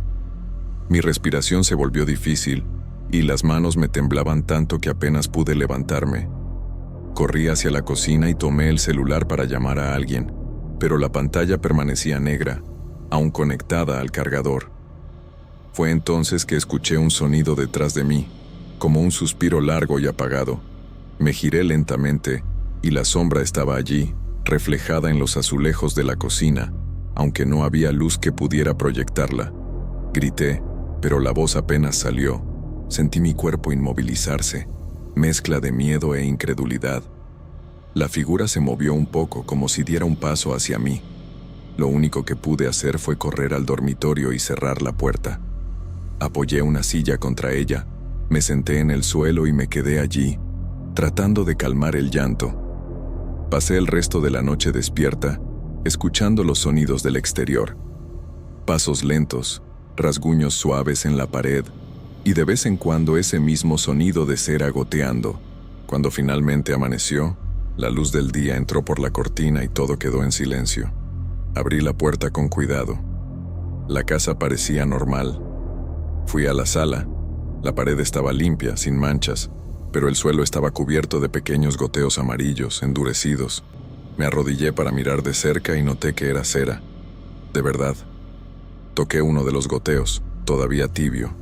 Mi respiración se volvió difícil, y las manos me temblaban tanto que apenas pude levantarme. Corrí hacia la cocina y tomé el celular para llamar a alguien, pero la pantalla permanecía negra, aún conectada al cargador. Fue entonces que escuché un sonido detrás de mí, como un suspiro largo y apagado. Me giré lentamente, y la sombra estaba allí, reflejada en los azulejos de la cocina, aunque no había luz que pudiera proyectarla. Grité, pero la voz apenas salió. Sentí mi cuerpo inmovilizarse, mezcla de miedo e incredulidad. La figura se movió un poco como si diera un paso hacia mí. Lo único que pude hacer fue correr al dormitorio y cerrar la puerta. Apoyé una silla contra ella, me senté en el suelo y me quedé allí, tratando de calmar el llanto. Pasé el resto de la noche despierta, escuchando los sonidos del exterior. Pasos lentos, rasguños suaves en la pared, y de vez en cuando ese mismo sonido de cera goteando. Cuando finalmente amaneció, la luz del día entró por la cortina y todo quedó en silencio. Abrí la puerta con cuidado. La casa parecía normal. Fui a la sala. La pared estaba limpia, sin manchas, pero el suelo estaba cubierto de pequeños goteos amarillos, endurecidos. Me arrodillé para mirar de cerca y noté que era cera. De verdad. Toqué uno de los goteos, todavía tibio.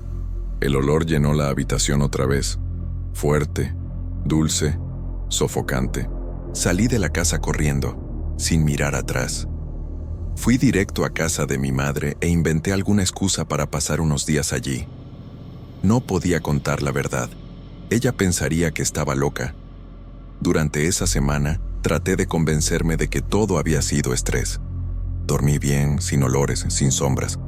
El olor llenó la habitación otra vez. Fuerte, dulce, sofocante. Salí de la casa corriendo, sin mirar atrás. Fui directo a casa de mi madre e inventé alguna excusa para pasar unos días allí. No podía contar la verdad. Ella pensaría que estaba loca. Durante esa semana, traté de convencerme de que todo había sido estrés. Dormí bien, sin olores, sin sombras.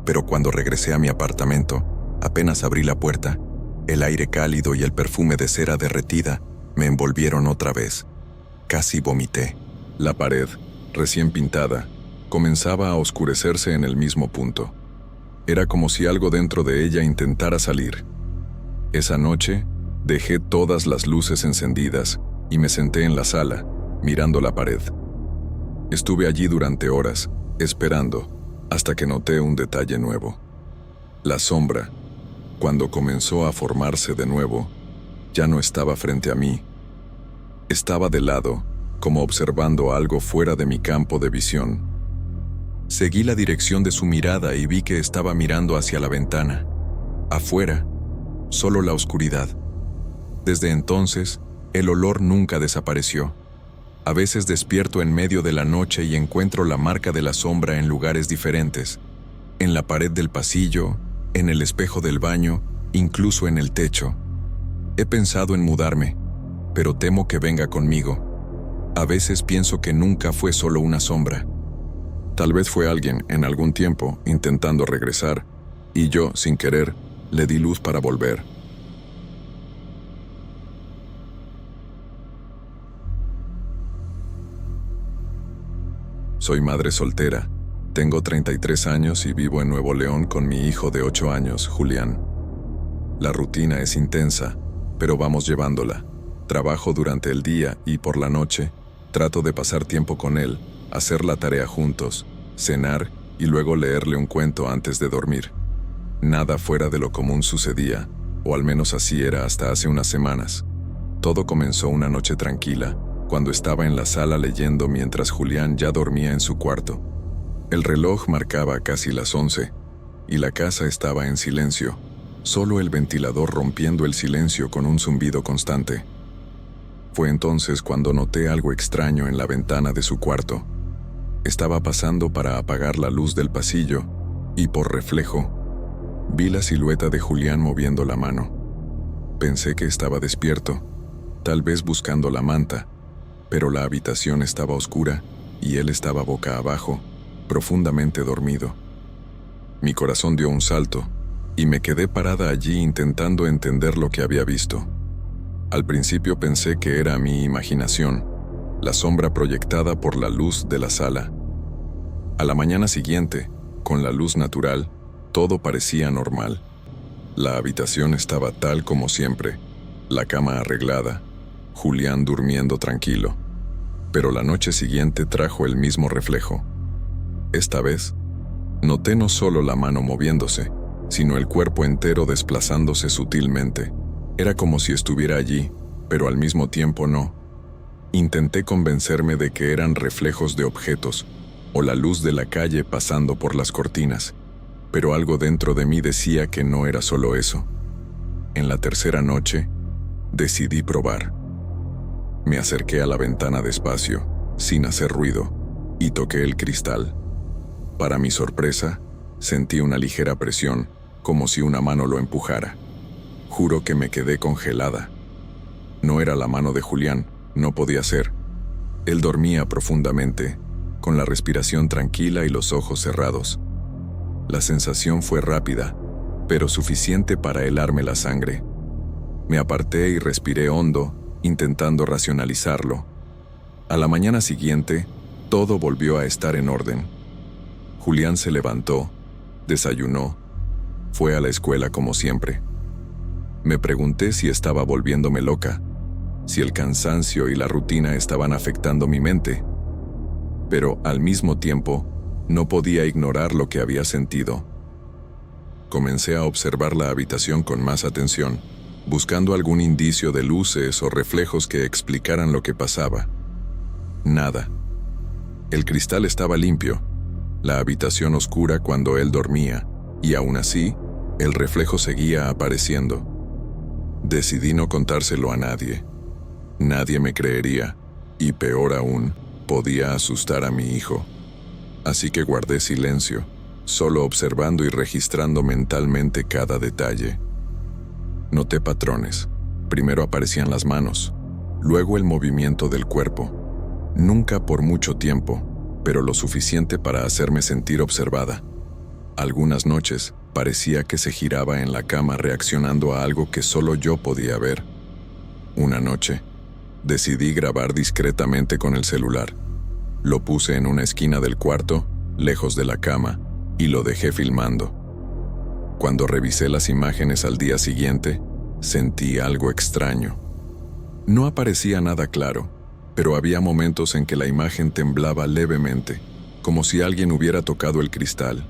Pero cuando regresé a mi apartamento, apenas abrí la puerta, el aire cálido y el perfume de cera derretida me envolvieron otra vez. Casi vomité. La pared, recién pintada, comenzaba a oscurecerse en el mismo punto. Era como si algo dentro de ella intentara salir. Esa noche, dejé todas las luces encendidas y me senté en la sala, mirando la pared. Estuve allí durante horas, esperando, hasta que noté un detalle nuevo. La sombra, cuando comenzó a formarse de nuevo, ya no estaba frente a mí. Estaba de lado, como observando algo fuera de mi campo de visión. Seguí la dirección de su mirada y vi que estaba mirando hacia la ventana. Afuera, solo la oscuridad. Desde entonces, el olor nunca desapareció. A veces despierto en medio de la noche y encuentro la marca de la sombra en lugares diferentes. En la pared del pasillo, en el espejo del baño, incluso en el techo. He pensado en mudarme, pero temo que venga conmigo. A veces pienso que nunca fue solo una sombra. Tal vez fue alguien, en algún tiempo, intentando regresar, y yo, sin querer, le di luz para volver. Soy madre soltera. Tengo 33 años y vivo en Nuevo León con mi hijo de 8 años, Julián. La rutina es intensa, pero vamos llevándola. Trabajo durante el día y por la noche trato de pasar tiempo con él, hacer la tarea juntos, cenar y luego leerle un cuento antes de dormir. Nada fuera de lo común sucedía, o al menos así era hasta hace unas semanas. Todo comenzó una noche tranquila, cuando estaba en la sala leyendo mientras Julián ya dormía en su cuarto. El reloj marcaba casi las 11, y la casa estaba en silencio, solo el ventilador rompiendo el silencio con un zumbido constante. Fue entonces cuando noté algo extraño en la ventana de su cuarto. Estaba pasando para apagar la luz del pasillo, y por reflejo, vi la silueta de Julián moviendo la mano. Pensé que estaba despierto, tal vez buscando la manta, pero la habitación estaba oscura y él estaba boca abajo, profundamente dormido. Mi corazón dio un salto y me quedé parada allí intentando entender lo que había visto. Al principio pensé que era mi imaginación, la sombra proyectada por la luz de la sala. A la mañana siguiente, con la luz natural, todo parecía normal. La habitación estaba tal como siempre, la cama arreglada, Julián durmiendo tranquilo. Pero la noche siguiente trajo el mismo reflejo. Esta vez, noté no solo la mano moviéndose, sino el cuerpo entero desplazándose sutilmente. Era como si estuviera allí, pero al mismo tiempo no. Intenté convencerme de que eran reflejos de objetos, o la luz de la calle pasando por las cortinas, pero algo dentro de mí decía que no era solo eso. En la tercera noche, decidí probar. Me acerqué a la ventana despacio, sin hacer ruido, y toqué el cristal. Para mi sorpresa, sentí una ligera presión, como si una mano lo empujara. Juro que me quedé congelada. No era la mano de Julián, no podía ser. Él dormía profundamente, con la respiración tranquila y los ojos cerrados. La sensación fue rápida, pero suficiente para helarme la sangre. Me aparté y respiré hondo, intentando racionalizarlo. A la mañana siguiente, todo volvió a estar en orden. Julián se levantó, desayunó, fue a la escuela como siempre. Me pregunté si estaba volviéndome loca, si el cansancio y la rutina estaban afectando mi mente. Pero, al mismo tiempo, no podía ignorar lo que había sentido. Comencé a observar la habitación con más atención, buscando algún indicio de luces o reflejos que explicaran lo que pasaba. Nada. El cristal estaba limpio, la habitación oscura cuando él dormía, y aún así, el reflejo seguía apareciendo. Decidí no contárselo a nadie. Nadie me creería, y peor aún, podía asustar a mi hijo. Así que guardé silencio, solo observando y registrando mentalmente cada detalle. Noté patrones. Primero aparecían las manos, luego el movimiento del cuerpo. Nunca por mucho tiempo, pero lo suficiente para hacerme sentir observada. Algunas noches parecía que se giraba en la cama reaccionando a algo que solo yo podía ver. Una noche, decidí grabar discretamente con el celular. Lo puse en una esquina del cuarto, lejos de la cama, y lo dejé filmando. Cuando revisé las imágenes al día siguiente, sentí algo extraño. No aparecía nada claro, pero había momentos en que la imagen temblaba levemente, como si alguien hubiera tocado el cristal.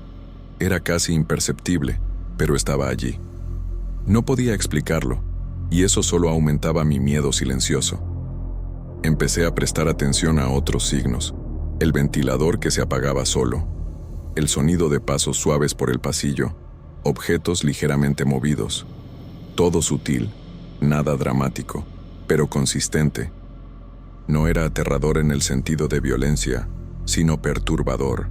Era casi imperceptible, pero estaba allí. No podía explicarlo, y eso solo aumentaba mi miedo silencioso. Empecé a prestar atención a otros signos: el ventilador que se apagaba solo, el sonido de pasos suaves por el pasillo, objetos ligeramente movidos. Todo sutil, nada dramático, pero consistente. No era aterrador en el sentido de violencia, sino perturbador.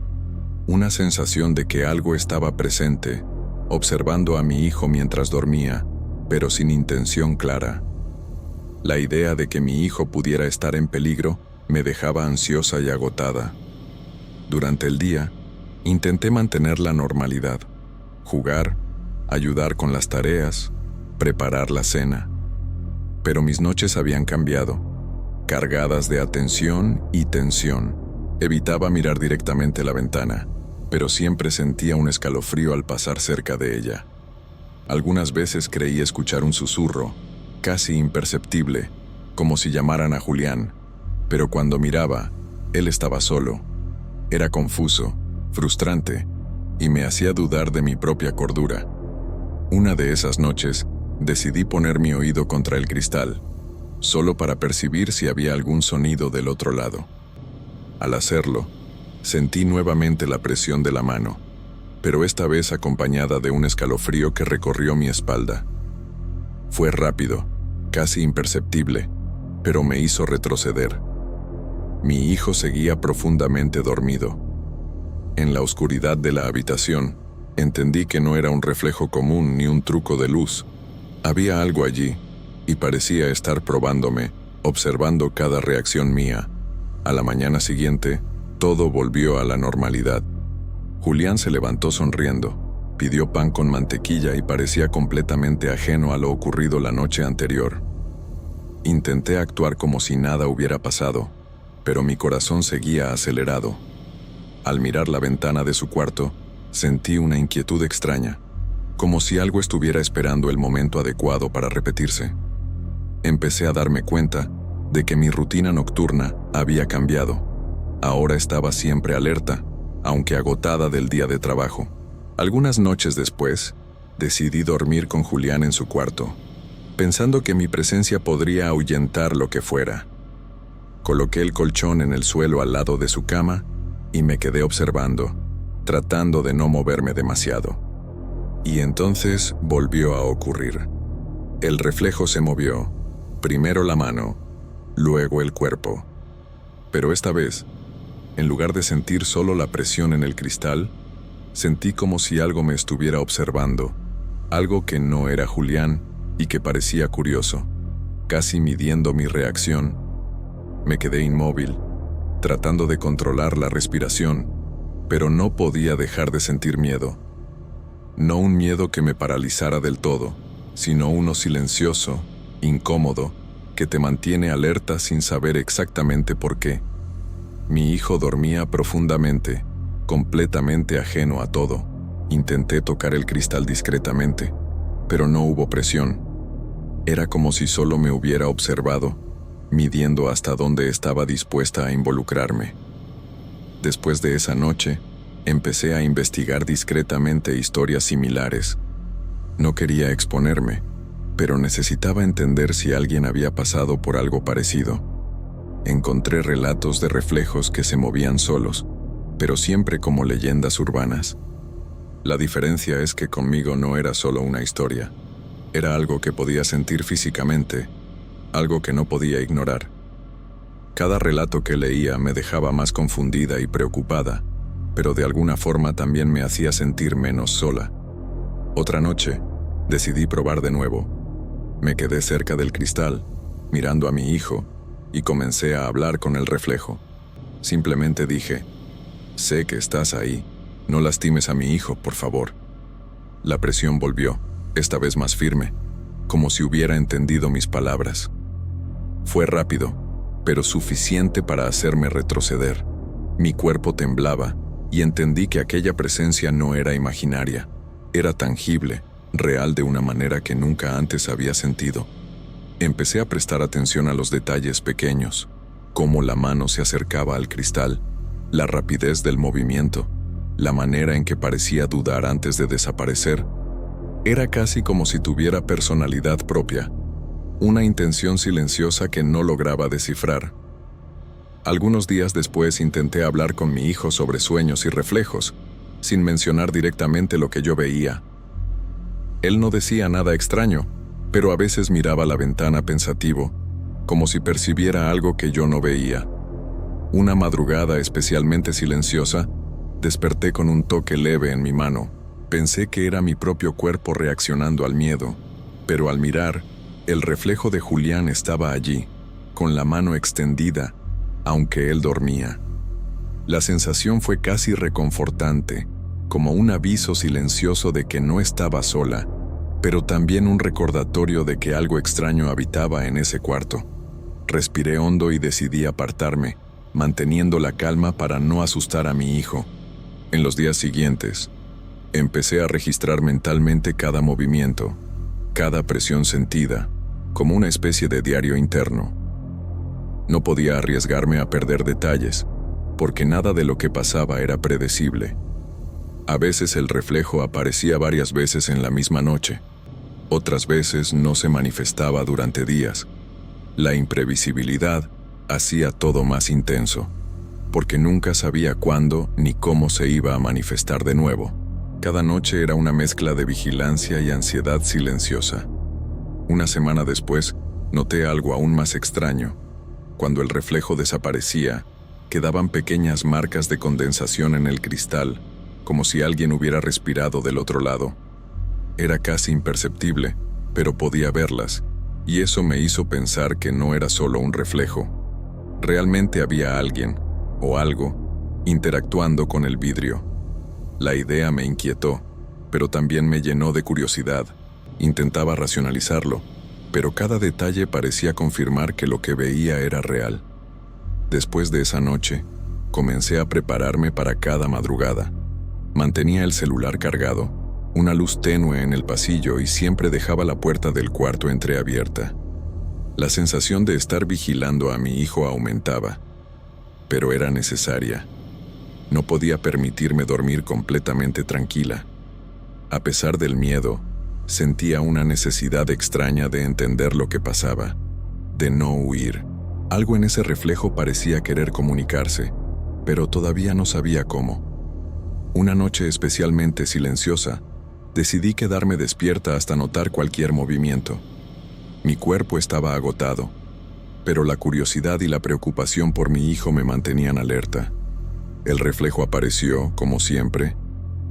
Una sensación de que algo estaba presente, observando a mi hijo mientras dormía, pero sin intención clara. La idea de que mi hijo pudiera estar en peligro me dejaba ansiosa y agotada. Durante el día, intenté mantener la normalidad, jugar, ayudar con las tareas, preparar la cena. Pero mis noches habían cambiado, cargadas de atención y tensión. Evitaba mirar directamente la ventana, pero siempre sentía un escalofrío al pasar cerca de ella. Algunas veces creí escuchar un susurro, casi imperceptible, como si llamaran a Julián, pero cuando miraba, él estaba solo. Era confuso, frustrante, y me hacía dudar de mi propia cordura. Una de esas noches, decidí poner mi oído contra el cristal, solo para percibir si había algún sonido del otro lado. Al hacerlo, sentí nuevamente la presión de la mano, pero esta vez acompañada de un escalofrío que recorrió mi espalda. Fue rápido, casi imperceptible, pero me hizo retroceder. Mi hijo seguía profundamente dormido. En la oscuridad de la habitación, entendí que no era un reflejo común ni un truco de luz. Había algo allí, y parecía estar probándome, observando cada reacción mía. A la mañana siguiente, todo volvió a la normalidad. Julián se levantó sonriendo, pidió pan con mantequilla y parecía completamente ajeno a lo ocurrido la noche anterior. Intenté actuar como si nada hubiera pasado, pero mi corazón seguía acelerado. Al mirar la ventana de su cuarto, sentí una inquietud extraña, como si algo estuviera esperando el momento adecuado para repetirse. Empecé a darme cuenta de que mi rutina nocturna había cambiado. Ahora estaba siempre alerta, aunque agotada del día de trabajo. Algunas noches después, decidí dormir con Julián en su cuarto, pensando que mi presencia podría ahuyentar lo que fuera. Coloqué el colchón en el suelo al lado de su cama y me quedé observando, tratando de no moverme demasiado. Y entonces volvió a ocurrir. El reflejo se movió, primero la mano, luego el cuerpo. Pero esta vez, en lugar de sentir solo la presión en el cristal, sentí como si algo me estuviera observando, algo que no era Julián, y que parecía curioso, casi midiendo mi reacción. Me quedé inmóvil, tratando de controlar la respiración, pero no podía dejar de sentir miedo. No un miedo que me paralizara del todo, sino uno silencioso, incómodo, que te mantiene alerta sin saber exactamente por qué. Mi hijo dormía profundamente, completamente ajeno a todo. Intenté tocar el cristal discretamente, pero no hubo presión. Era como si solo me hubiera observado, midiendo hasta dónde estaba dispuesta a involucrarme. Después de esa noche, empecé a investigar discretamente historias similares. No quería exponerme, pero necesitaba entender si alguien había pasado por algo parecido. Encontré relatos de reflejos que se movían solos, pero siempre como leyendas urbanas. La diferencia es que conmigo no era solo una historia, era algo que podía sentir físicamente, algo que no podía ignorar. Cada relato que leía me dejaba más confundida y preocupada, pero de alguna forma también me hacía sentir menos sola. Otra noche, decidí probar de nuevo. Me quedé cerca del cristal, mirando a mi hijo, y comencé a hablar con el reflejo. Simplemente dije: «Sé que estás ahí. No lastimes a mi hijo, por favor». La presión volvió, esta vez más firme, como si hubiera entendido mis palabras. Fue rápido, pero suficiente para hacerme retroceder. Mi cuerpo temblaba, y entendí que aquella presencia no era imaginaria, era tangible, real de una manera que nunca antes había sentido. Empecé a prestar atención a los detalles pequeños, cómo la mano se acercaba al cristal, la rapidez del movimiento, la manera en que parecía dudar antes de desaparecer. Era casi como si tuviera personalidad propia, una intención silenciosa que no lograba descifrar. Algunos días después intenté hablar con mi hijo sobre sueños y reflejos, sin mencionar directamente lo que yo veía. Él no decía nada extraño, pero a veces miraba la ventana pensativo, como si percibiera algo que yo no veía. Una madrugada especialmente silenciosa, desperté con un toque leve en mi mano. Pensé que era mi propio cuerpo reaccionando al miedo, pero al mirar, el reflejo de Julián estaba allí, con la mano extendida, aunque él dormía. La sensación fue casi reconfortante, como un aviso silencioso de que no estaba sola, pero también un recordatorio de que algo extraño habitaba en ese cuarto. Respiré hondo y decidí apartarme, manteniendo la calma para no asustar a mi hijo. En los días siguientes, empecé a registrar mentalmente cada movimiento, cada presión sentida, como una especie de diario interno. No podía arriesgarme a perder detalles, porque nada de lo que pasaba era predecible. A veces el reflejo aparecía varias veces en la misma noche, otras veces no se manifestaba durante días. La imprevisibilidad hacía todo más intenso, porque nunca sabía cuándo ni cómo se iba a manifestar de nuevo. Cada noche era una mezcla de vigilancia y ansiedad silenciosa. Una semana después, noté algo aún más extraño. Cuando el reflejo desaparecía, quedaban pequeñas marcas de condensación en el cristal, como si alguien hubiera respirado del otro lado. Era casi imperceptible, pero podía verlas, y eso me hizo pensar que no era solo un reflejo. Realmente había alguien, o algo, interactuando con el vidrio. La idea me inquietó, pero también me llenó de curiosidad. Intentaba racionalizarlo, pero cada detalle parecía confirmar que lo que veía era real. Después de esa noche, comencé a prepararme para cada madrugada. Mantenía el celular cargado, una luz tenue en el pasillo y siempre dejaba la puerta del cuarto entreabierta. La sensación de estar vigilando a mi hijo aumentaba, pero era necesaria. No podía permitirme dormir completamente tranquila. A pesar del miedo, sentía una necesidad extraña de entender lo que pasaba, de no huir. Algo en ese reflejo parecía querer comunicarse, pero todavía no sabía cómo. Una noche especialmente silenciosa, decidí quedarme despierta hasta notar cualquier movimiento. Mi cuerpo estaba agotado, pero la curiosidad y la preocupación por mi hijo me mantenían alerta. El reflejo apareció, como siempre,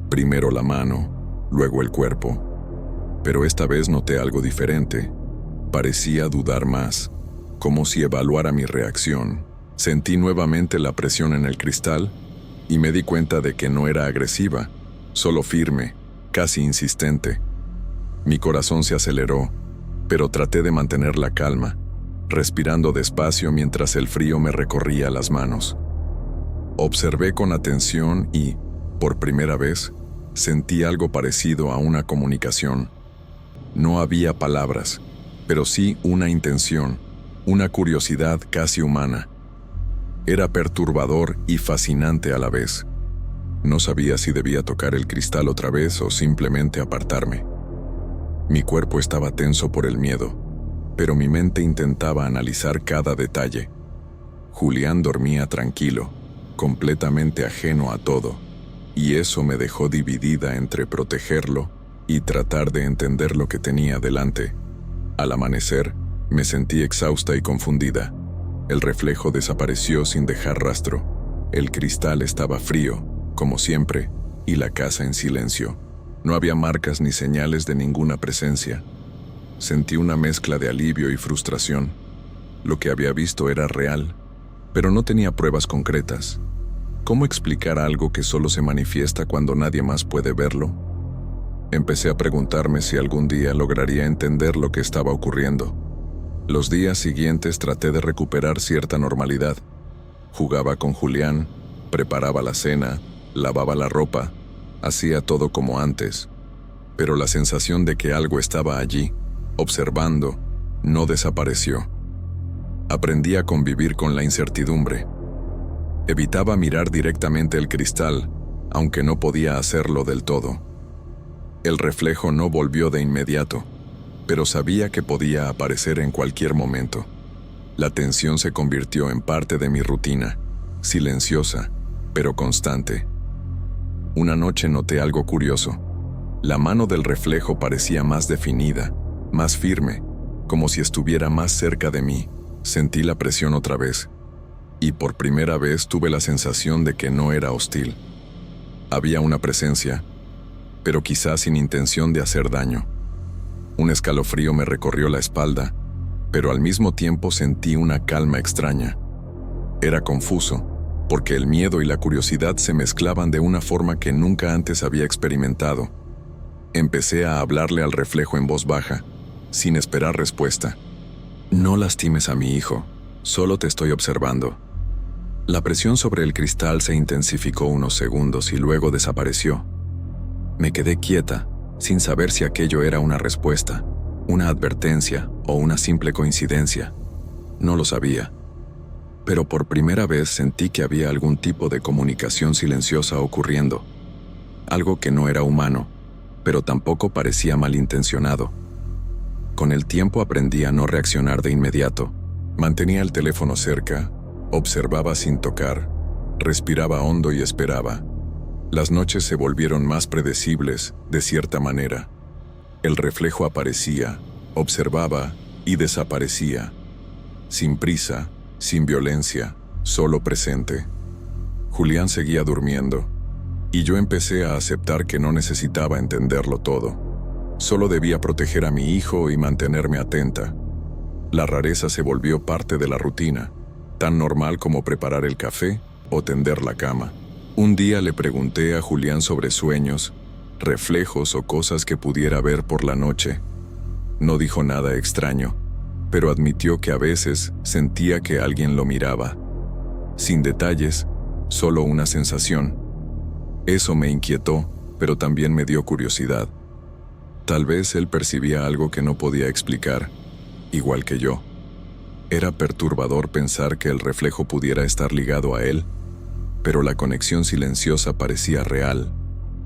primero la mano, luego el cuerpo. Pero esta vez noté algo diferente. Parecía dudar más, como si evaluara mi reacción. Sentí nuevamente la presión en el cristal y me di cuenta de que no era agresiva, solo firme, casi insistente. Mi corazón se aceleró, pero traté de mantener la calma, respirando despacio mientras el frío me recorría las manos. Observé con atención y, por primera vez, sentí algo parecido a una comunicación. No había palabras, pero sí una intención, una curiosidad casi humana. Era perturbador y fascinante a la vez. No sabía si debía tocar el cristal otra vez o simplemente apartarme. Mi cuerpo estaba tenso por el miedo, pero mi mente intentaba analizar cada detalle. Julián dormía tranquilo, completamente ajeno a todo, y eso me dejó dividida entre protegerlo y tratar de entender lo que tenía delante. Al amanecer, me sentí exhausta y confundida. El reflejo desapareció sin dejar rastro. El cristal estaba frío, como siempre, y la casa en silencio. No había marcas ni señales de ninguna presencia. Sentí una mezcla de alivio y frustración. Lo que había visto era real, pero no tenía pruebas concretas. ¿Cómo explicar algo que solo se manifiesta cuando nadie más puede verlo? Empecé a preguntarme si algún día lograría entender lo que estaba ocurriendo. Los días siguientes traté de recuperar cierta normalidad. Jugaba con Julián, preparaba la cena, lavaba la ropa, hacía todo como antes. Pero la sensación de que algo estaba allí, observando, no desapareció. Aprendí a convivir con la incertidumbre. Evitaba mirar directamente el cristal, aunque no podía hacerlo del todo. El reflejo no volvió de inmediato, pero sabía que podía aparecer en cualquier momento. La tensión se convirtió en parte de mi rutina, silenciosa, pero constante. Una noche noté algo curioso. La mano del reflejo parecía más definida, más firme, como si estuviera más cerca de mí. Sentí la presión otra vez, y por primera vez tuve la sensación de que no era hostil. Había una presencia, pero quizás sin intención de hacer daño. Un escalofrío me recorrió la espalda, pero al mismo tiempo sentí una calma extraña. Era confuso, porque el miedo y la curiosidad se mezclaban de una forma que nunca antes había experimentado. Empecé a hablarle al reflejo en voz baja, sin esperar respuesta. «No lastimes a mi hijo, solo te estoy observando». La presión sobre el cristal se intensificó unos segundos y luego desapareció. Me quedé quieta, sin saber si aquello era una respuesta, una advertencia o una simple coincidencia. No lo sabía. Pero por primera vez sentí que había algún tipo de comunicación silenciosa ocurriendo. Algo que no era humano, pero tampoco parecía malintencionado. Con el tiempo aprendí a no reaccionar de inmediato. Mantenía el teléfono cerca, observaba sin tocar, respiraba hondo y esperaba. Las noches se volvieron más predecibles, de cierta manera. El reflejo aparecía, observaba y desaparecía. Sin prisa, sin violencia, solo presente. Julián seguía durmiendo, y yo empecé a aceptar que no necesitaba entenderlo todo. Solo debía proteger a mi hijo y mantenerme atenta. La rareza se volvió parte de la rutina, tan normal como preparar el café o tender la cama. Un día le pregunté a Julián sobre sueños, reflejos o cosas que pudiera ver por la noche. No dijo nada extraño, pero admitió que a veces sentía que alguien lo miraba. Sin detalles, solo una sensación. Eso me inquietó, pero también me dio curiosidad. Tal vez él percibía algo que no podía explicar, igual que yo. Era perturbador pensar que el reflejo pudiera estar ligado a él, pero la conexión silenciosa parecía real,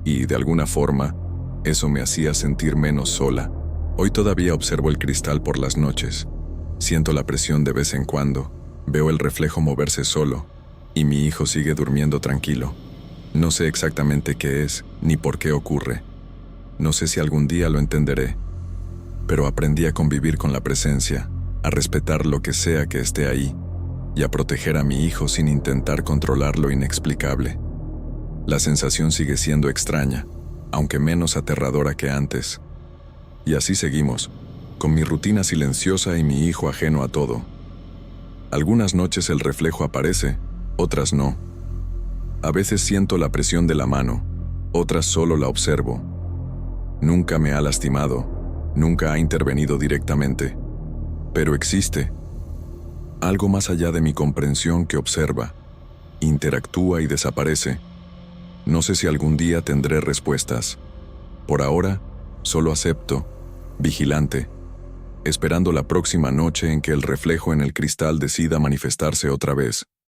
y de alguna forma, eso me hacía sentir menos sola. Hoy todavía observo el cristal por las noches. Siento la presión de vez en cuando, veo el reflejo moverse solo, y mi hijo sigue durmiendo tranquilo. No sé exactamente qué es, ni por qué ocurre. No sé si algún día lo entenderé, pero aprendí a convivir con la presencia, a respetar lo que sea que esté ahí, y a proteger a mi hijo sin intentar controlar lo inexplicable. La sensación sigue siendo extraña, aunque menos aterradora que antes. Y así seguimos, con mi rutina silenciosa y mi hijo ajeno a todo. Algunas noches el reflejo aparece, otras no. A veces siento la presión de la mano, otras solo la observo. Nunca me ha lastimado, nunca ha intervenido directamente. Pero existe algo más allá de mi comprensión que observa, interactúa y desaparece. No sé si algún día tendré respuestas. Por ahora, solo acepto, vigilante, esperando la próxima noche en que el reflejo en el cristal decida manifestarse otra vez.